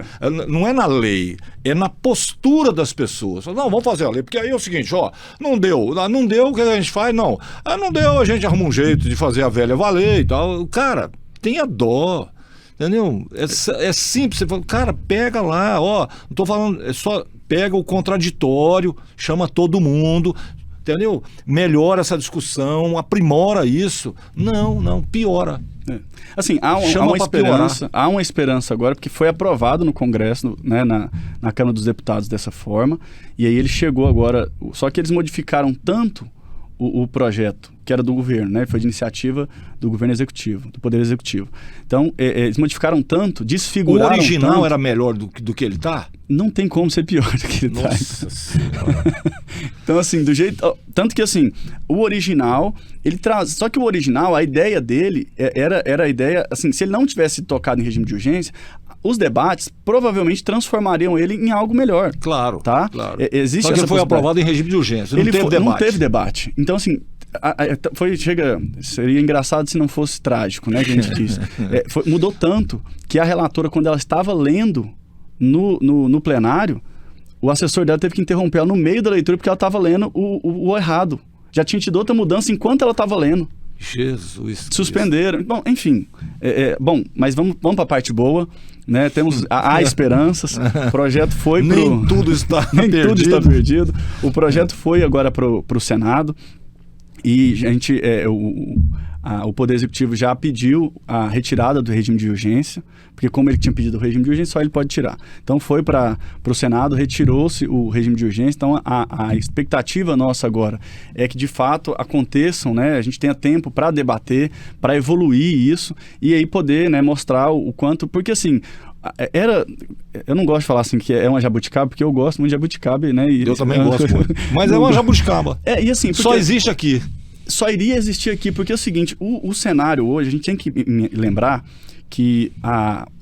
Não é na lei, é na postura das pessoas. Não, vamos fazer a lei, porque aí é o seguinte, ó, não deu, o que a gente faz? Não deu, a gente arruma um jeito de fazer a velha valer e tal. Cara, tenha dó. Entendeu? É simples. Você fala, cara, pega lá, ó. Não tô falando, é só pega o contraditório, chama todo mundo, entendeu? Melhora essa discussão, aprimora isso. Não, piora. Assim, há uma esperança agora, porque foi aprovado no Congresso, né, na Câmara dos Deputados dessa forma, e aí ele chegou agora, só que eles modificaram tanto o projeto, que era do governo, né? Foi de iniciativa do governo executivo, do Poder Executivo. Então, eles modificaram tanto, desfiguraram. O original tanto, era melhor do que ele tá? Não tem como ser pior do que ele tá. Nossa Senhora. Então, assim, do jeito... Tanto que, assim, o original, ele traz... Só que o original, a ideia dele era a ideia... Assim, se ele não tivesse tocado em regime de urgência, os debates provavelmente transformariam ele em algo melhor. Claro, tá? Claro. Existe só que ele foi aprovado em regime de urgência, não teve debate. Então, assim... seria engraçado se não fosse trágico, né, que a gente diz. Mudou tanto que a relatora, quando ela estava lendo no plenário, o assessor dela teve que interromper ela no meio da leitura porque ela estava lendo o errado. Já tinha tido outra mudança enquanto ela estava lendo. Jesus. Suspenderam. Bom, enfim. Bom, mas vamos para a parte boa, né? Há esperanças. O projeto foi Nem tudo está perdido. Tudo está perdido. O projeto foi agora para o Senado. E a gente, o Poder Executivo já pediu a retirada do regime de urgência, porque como ele tinha pedido o regime de urgência, só ele pode tirar. Então foi para o Senado, retirou-se o regime de urgência. Então a expectativa nossa agora é que de fato aconteçam, né? A gente tenha tempo para debater, para evoluir isso e aí poder, né, mostrar o quanto... Porque assim... Eu não gosto de falar assim que é uma jabuticaba, porque eu gosto muito de jabuticaba, né? Eu também gosto muito. Mas é uma jabuticaba. E assim, só existe aqui. Só iria existir aqui, porque é o seguinte, o cenário hoje, a gente tem que lembrar que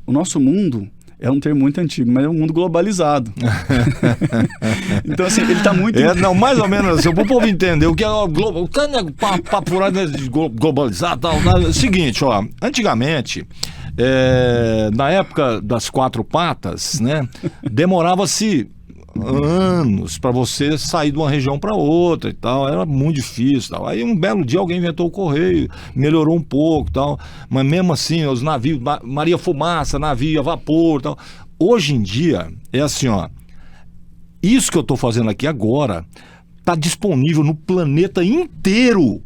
o nosso mundo é um termo muito antigo, mas é um mundo globalizado. Então, assim, ele está muito... Não, mais ou menos assim, para o povo entender o que é globalizado, tal. É o seguinte, ó, antigamente... na época das 4 patas, né, demorava-se anos para você sair de uma região para outra e tal, era muito difícil tal. Aí um belo dia alguém inventou o correio, melhorou um pouco tal, mas mesmo assim os navios, Maria Fumaça, navio a vapor tal. Hoje em dia é assim, ó, isso que eu estou fazendo aqui agora tá disponível no planeta inteiro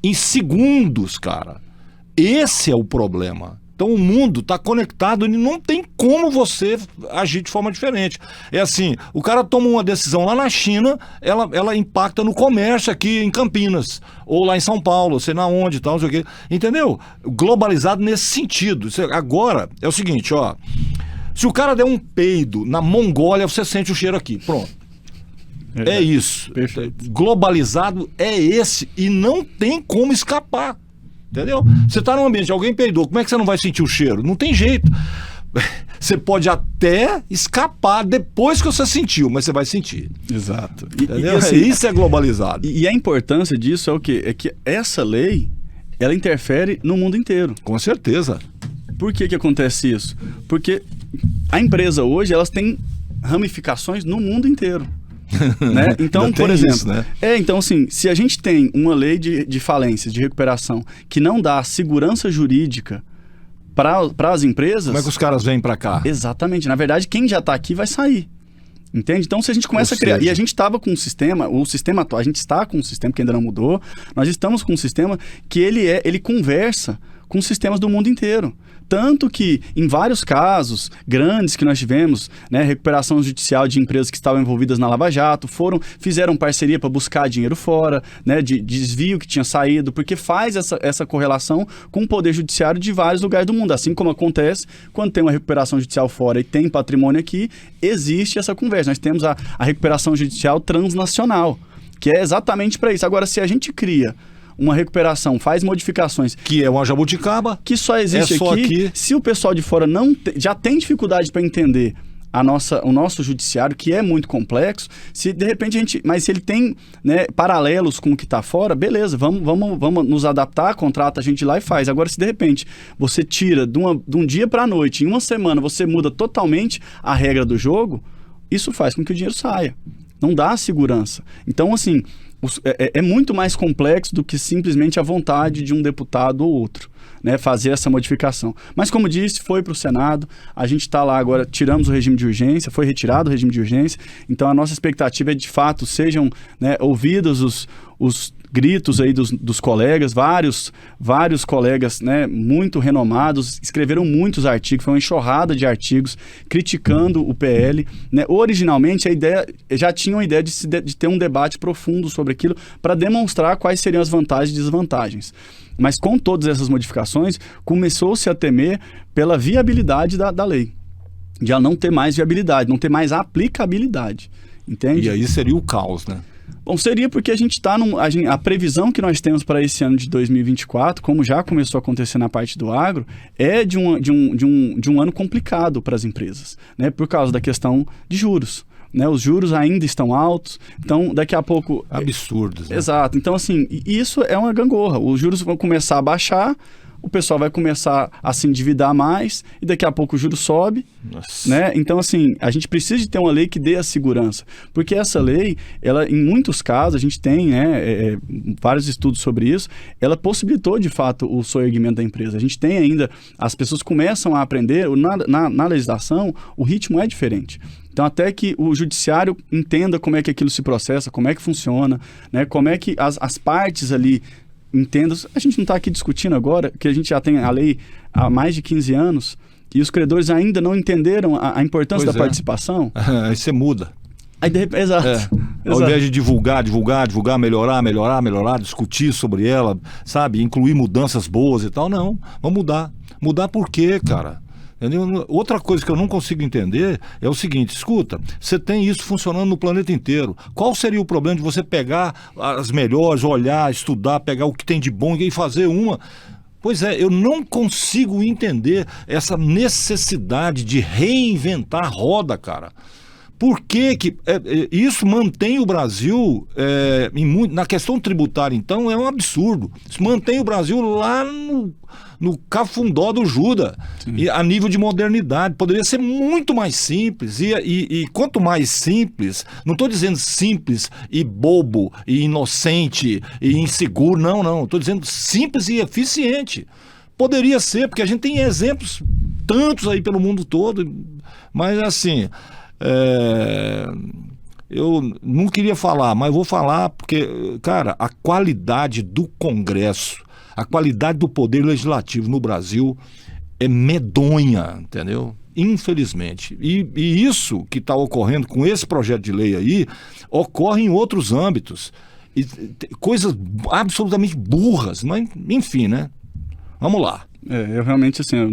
em segundos, cara. Esse é o problema. Então o mundo está conectado e não tem como você agir de forma diferente. É assim, o cara toma uma decisão lá na China, ela impacta no comércio aqui em Campinas, ou lá em São Paulo, sei lá onde e tal, não sei o quê. Entendeu? Globalizado nesse sentido. Agora, é o seguinte, ó. Se o cara der um peido na Mongólia, você sente o cheiro aqui. Pronto. É isso. Perfeito. Globalizado é esse e não tem como escapar. Entendeu? Você está num ambiente, alguém peidou, como é que você não vai sentir o cheiro? Não tem jeito. Você pode até escapar depois que você sentiu, mas você vai sentir. Exato. E assim, isso é globalizado. E a importância disso é o quê? É que essa lei, ela interfere no mundo inteiro. Com certeza. Por que acontece isso? Porque a empresa hoje, elas têm ramificações no mundo inteiro. Né? Então, por exemplo, isso, né? Então assim, se a gente tem uma lei de falências, de recuperação, que não dá segurança jurídica para as empresas... Como é que os caras vêm para cá? Exatamente. Na verdade, quem já está aqui vai sair. Entende? Então, se a gente começa a criar... E a gente estava com um sistema, o sistema atual, a gente está com um sistema que ainda não mudou, nós estamos com um sistema que ele conversa com sistemas do mundo inteiro. Tanto que, em vários casos grandes que nós tivemos, né, recuperação judicial de empresas que estavam envolvidas na Lava Jato, fizeram parceria para buscar dinheiro fora, né, de desvio que tinha saído, porque faz essa correlação com o poder judiciário de vários lugares do mundo. Assim como acontece quando tem uma recuperação judicial fora e tem patrimônio aqui, existe essa conversa. Nós temos a recuperação judicial transnacional, que é exatamente para isso. Agora, se a gente cria uma recuperação, faz modificações... Que é uma jabuticaba. Que só existe aqui. Se o pessoal de fora já tem dificuldade para entender o nosso judiciário, que é muito complexo, se de repente mas se ele tem, né, paralelos com o que está fora, beleza, vamos nos adaptar, contrata a gente lá e faz. Agora, se de repente você tira de um dia para a noite, em uma semana você muda totalmente a regra do jogo, isso faz com que o dinheiro saia. Não dá segurança. Então, assim... É muito mais complexo do que simplesmente a vontade de um deputado ou outro, né, fazer essa modificação. Mas, como disse, foi para o Senado, a gente está lá agora, tiramos o regime de urgência, foi retirado o regime de urgência, então a nossa expectativa é, de fato, sejam, né, ouvidos os gritos aí dos colegas, vários colegas, né, muito renomados, escreveram muitos artigos, foi uma enxurrada de artigos criticando o PL, né? Originalmente já tinha uma ideia de ter um debate profundo sobre aquilo para demonstrar quais seriam as vantagens e desvantagens. Mas com todas essas modificações, começou-se a temer pela viabilidade da lei, de ela não ter mais viabilidade, não ter mais aplicabilidade, entende? E aí seria o caos, né? Bom, seria porque a gente está a previsão que nós temos para esse ano de 2024, como já começou a acontecer na parte do agro, é de um ano complicado para as empresas, né? Por causa da questão de juros, né? Os juros ainda estão altos, então daqui a pouco... Absurdos, né? Exato. Então, assim, isso é uma gangorra. Os juros vão começar a baixar, o pessoal vai começar a se endividar mais e daqui a pouco o juro sobe, né? Então, assim, a gente precisa de ter uma lei que dê a segurança, porque essa lei, ela, em muitos casos, a gente tem, né, vários estudos sobre isso, ela possibilitou, de fato, o soerguimento da empresa. A gente tem ainda, as pessoas começam a aprender, na legislação, o ritmo é diferente. Então, até que o judiciário entenda como é que aquilo se processa, como é que funciona, né, como é que as partes ali entendam. A gente não está aqui discutindo agora, que a gente já tem a lei há mais de 15 anos e os credores ainda não entenderam a importância da participação. Aí você muda. Aí, exato. Ao invés de divulgar, melhorar, discutir sobre ela, sabe, incluir mudanças boas e tal, não, vamos mudar. Mudar por quê, cara? Entendeu? Outra coisa que eu não consigo entender é o seguinte: escuta, você tem isso funcionando no planeta inteiro. Qual seria o problema de você pegar as melhores, olhar, estudar, pegar o que tem de bom e fazer uma? Pois é, eu não consigo entender essa necessidade de reinventar a roda, cara. Por que isso mantém o Brasil, na questão tributária, então, é um absurdo. Isso mantém o Brasil lá no cafundó do Judas, e a nível de modernidade. Poderia ser muito mais simples, e quanto mais simples, não estou dizendo simples e bobo, e inocente, e inseguro, não. Estou dizendo simples e eficiente. Poderia ser, porque a gente tem exemplos tantos aí pelo mundo todo, mas assim... eu não queria falar, mas vou falar porque, cara, a qualidade do Congresso, a qualidade do poder legislativo no Brasil é medonha, entendeu? Infelizmente. E isso que está ocorrendo com esse projeto de lei aí, ocorre em outros âmbitos. E coisas absolutamente burras, mas enfim, né? Vamos lá. Eu realmente, assim, eu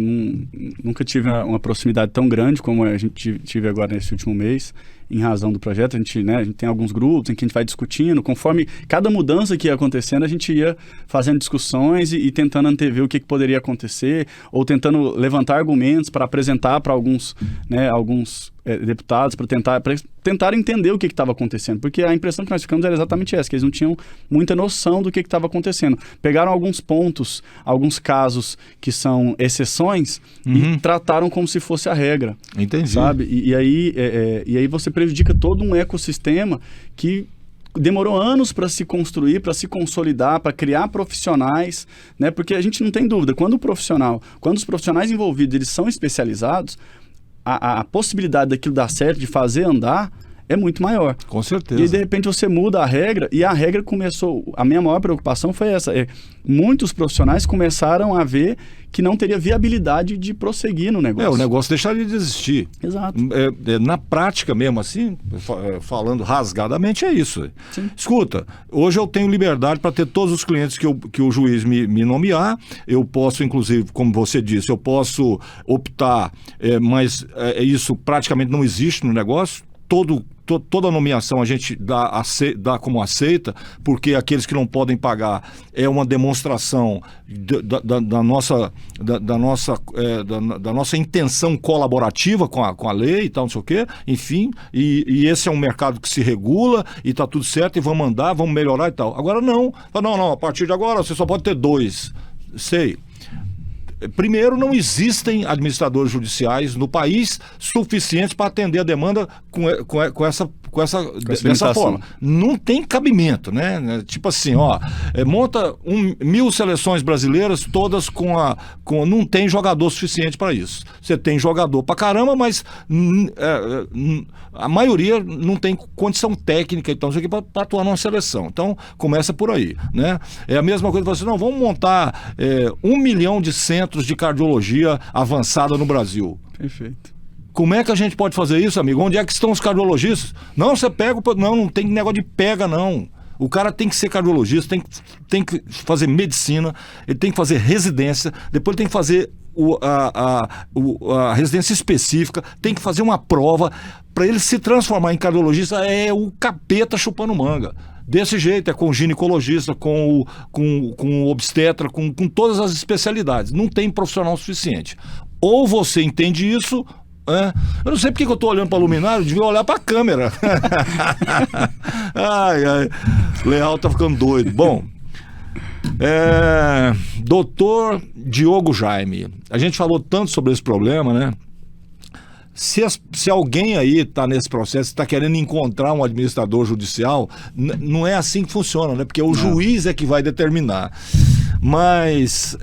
nunca tive uma proximidade tão grande como a gente tive agora nesse último mês, em razão do projeto. A gente tem alguns grupos em que a gente vai discutindo, conforme cada mudança que ia acontecendo, a gente ia fazendo discussões e tentando antever o que poderia acontecer, ou tentando levantar argumentos para apresentar para alguns deputados, para tentar entender o que estava acontecendo, porque a impressão que nós ficamos era exatamente essa, que eles não tinham muita noção do que estava acontecendo. Pegaram alguns pontos, alguns casos que são exceções e trataram como se fosse a regra. Entendi. Sabe? E aí você prejudica todo um ecossistema que demorou anos para se construir, para se consolidar, para criar profissionais, né? Porque a gente não tem dúvida, quando os profissionais envolvidos eles são especializados, a possibilidade daquilo dar certo, de fazer andar, é muito maior. Com certeza. E aí, de repente você muda a regra, e a regra começou... A minha maior preocupação foi essa. Muitos profissionais começaram a ver que não teria viabilidade de prosseguir no negócio. O negócio deixaria de existir. Exato. Na prática mesmo, assim, falando rasgadamente, é isso. Sim. Escuta, hoje eu tenho liberdade para ter todos os clientes que o juiz me nomear. Eu posso, inclusive, como você disse, eu posso optar, mas isso praticamente não existe no negócio. Toda nomeação a gente dá como aceita, porque aqueles que não podem pagar é uma demonstração da nossa intenção colaborativa com a lei e tal, não sei o quê, enfim, e esse é um mercado que se regula e está tudo certo e vamos andar, vamos melhorar e tal. Agora não, a partir de agora você só pode ter 2, sei. Primeiro, não existem administradores judiciais no país suficientes para atender a demanda dessa forma. Não tem cabimento, né? Tipo assim, monta 1.000 seleções brasileiras, todas não tem jogador suficiente para isso. Você tem jogador pra caramba, mas a maioria não tem condição técnica, então, isso aqui para atuar numa seleção. Então, começa por aí, né? É a mesma coisa que você, não, vamos montar 1 milhão de centros de cardiologia avançada no Brasil. Perfeito. Como é que a gente pode fazer isso, amigo? Onde é que estão os cardiologistas? Não, você pega... Não tem negócio de pega, não. O cara tem que ser cardiologista, tem que fazer medicina, ele tem que fazer residência, depois ele tem que fazer a residência específica, tem que fazer uma prova. Para ele se transformar em cardiologista, é o capeta chupando manga. Desse jeito, é com o ginecologista, com o obstetra, com todas as especialidades. Não tem profissional suficiente. Ou você entende isso... Eu não sei porque que eu estou olhando para o luminário, eu devia olhar para a câmera. Leal tá ficando doido. Bom, doutor Diogo Jaime, a gente falou tanto sobre esse problema, né? Se alguém aí está nesse processo, está querendo encontrar um administrador judicial, não é assim que funciona, né? Porque o juiz é que vai determinar. Mas...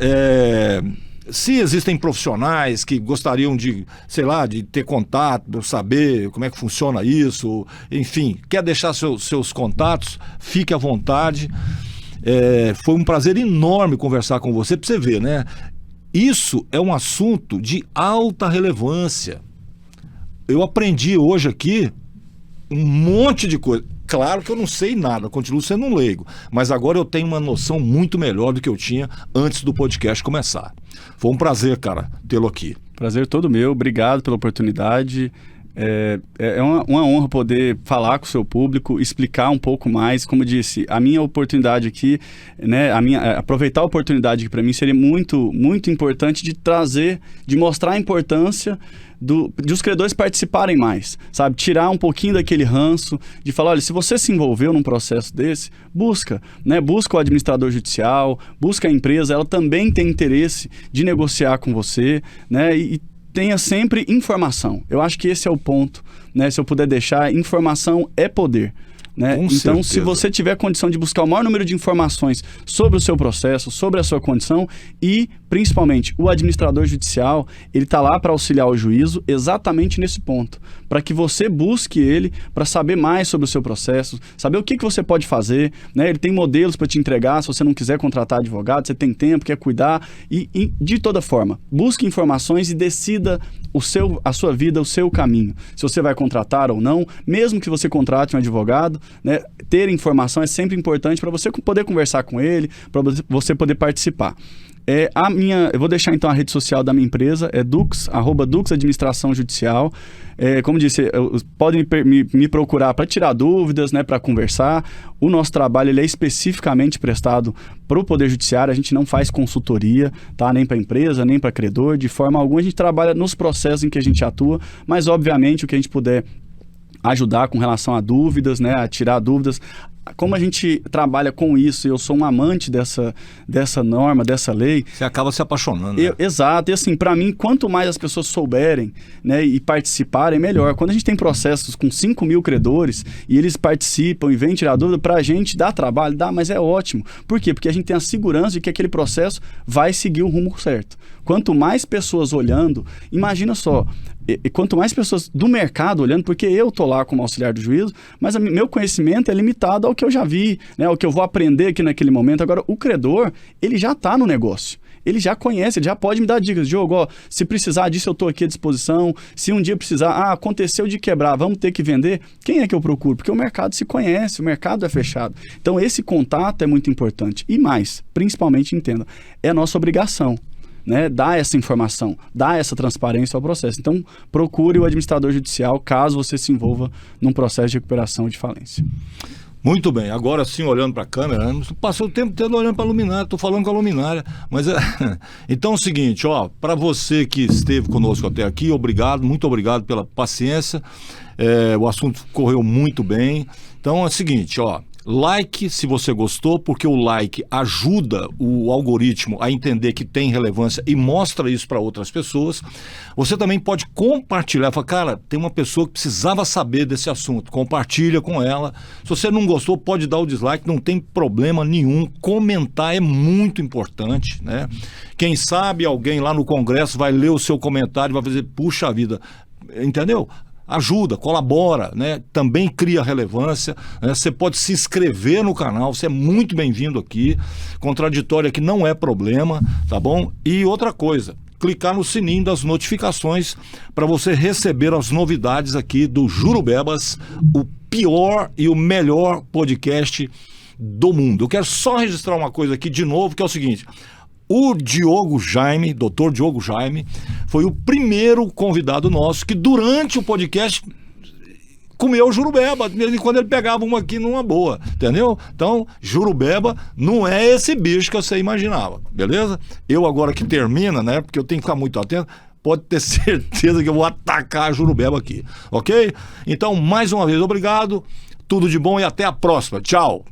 se existem profissionais que gostariam de, sei lá, de ter contato, saber como é que funciona isso, enfim, quer deixar seus contatos, fique à vontade. Foi um prazer enorme conversar com você, para você ver, né? Isso é um assunto de alta relevância. Eu aprendi hoje aqui um monte de coisa. Claro que eu não sei nada, continuo sendo um leigo, mas agora eu tenho uma noção muito melhor do que eu tinha antes do podcast começar. Foi um prazer, cara, tê-lo aqui. Prazer todo meu, obrigado pela oportunidade. É uma honra poder falar com o seu público, explicar um pouco mais. Como eu disse, a minha oportunidade aqui, né, aproveitar a oportunidade aqui para mim seria muito, muito importante de mostrar a importância de os credores participarem mais, sabe? Tirar um pouquinho daquele ranço, de falar, olha, se você se envolveu num processo desse, busca o administrador judicial, busca a empresa, ela também tem interesse de negociar com você, né? E tenha sempre informação. Eu acho que esse é o ponto, né? Se eu puder deixar, informação é poder. Né? Então, certeza. Se você tiver condição de buscar o maior número de informações sobre o seu processo, sobre a sua condição e, principalmente, o administrador judicial, ele está lá para auxiliar o juízo exatamente nesse ponto, para que você busque ele para saber mais sobre o seu processo, saber o que você pode fazer, né? Ele tem modelos para te entregar, se você não quiser contratar advogado, você tem tempo, quer cuidar e de toda forma, busque informações e decida a sua vida, o seu caminho. Se você vai contratar ou não, mesmo que você contrate um advogado, né, ter informação é sempre importante para você poder conversar com ele, para você poder participar. Eu vou deixar então a rede social da minha empresa, Dux Administração Judicial. Como disse, podem me procurar para tirar dúvidas, né, para conversar. O nosso trabalho ele é especificamente prestado para o Poder Judiciário, a gente não faz consultoria, tá? Nem para empresa, nem para credor, de forma alguma. A gente trabalha nos processos em que a gente atua, mas obviamente o que a gente puder ajudar com relação a dúvidas, né, a tirar dúvidas. como a gente trabalha com isso, eu sou um amante dessa norma, dessa lei. Você acaba se apaixonando, né? Exato. E assim, para mim, quanto mais as pessoas souberem, né, e participarem, melhor. Quando a gente tem processos com 5.000 credores e eles participam e vêm tirar dúvida, para a gente dá trabalho, dá, mas é ótimo. Por quê? Porque a gente tem a segurança de que aquele processo vai seguir o rumo certo. Quanto mais pessoas olhando, imagina só, quanto mais pessoas do mercado olhando, porque eu tô lá como auxiliar do juízo, mas meu conhecimento é limitado ao que eu já vi, né, ao que eu vou aprender aqui naquele momento. Agora, o credor, ele já está no negócio. Ele já conhece, ele já pode me dar dicas. Diogo, ó, se precisar disso, eu estou aqui à disposição. Se um dia precisar, aconteceu de quebrar, vamos ter que vender. Quem é que eu procuro? Porque o mercado se conhece, o mercado é fechado. Então, esse contato é muito importante. E mais, principalmente, entenda, é a nossa obrigação, né, dar essa informação, dar essa transparência ao processo. Então, procure o administrador judicial caso você se envolva num processo de recuperação de falência. Muito bem, agora sim, olhando para a câmera, passou o tempo todo olhando para a luminária, estou falando com a luminária, mas então é o seguinte, ó, para você que esteve conosco até aqui, obrigado, muito obrigado pela paciência, o assunto correu muito bem, então é o seguinte, ó, like se você gostou, porque o like ajuda o algoritmo a entender que tem relevância e mostra isso para outras pessoas. Você também pode compartilhar, fala, cara, tem uma pessoa que precisava saber desse assunto, compartilha com ela. Se você não gostou, pode dar o dislike, não tem problema nenhum. Comentar é muito importante, né? Quem sabe alguém lá no Congresso vai ler o seu comentário e vai fazer, puxa vida, entendeu? Ajuda, colabora, né? Também cria relevância, né? Você pode se inscrever no canal, você é muito bem-vindo aqui. Contraditório aqui não é problema, tá bom? E outra coisa, clicar no sininho das notificações para você receber as novidades aqui do Jurubebas, o pior e o melhor podcast do mundo. Eu quero só registrar uma coisa aqui de novo, que é o seguinte: o Diogo Jaime, Dr. Diogo Jaime, foi o primeiro convidado nosso que durante o podcast comeu jurubeba, mesmo quando ele pegava uma aqui numa boa, entendeu? Então, jurubeba não é esse bicho que você imaginava, beleza? Eu agora que termina, né, porque eu tenho que ficar muito atento, pode ter certeza que eu vou atacar a jurubeba aqui, ok? Então, mais uma vez, obrigado, tudo de bom e até a próxima. Tchau!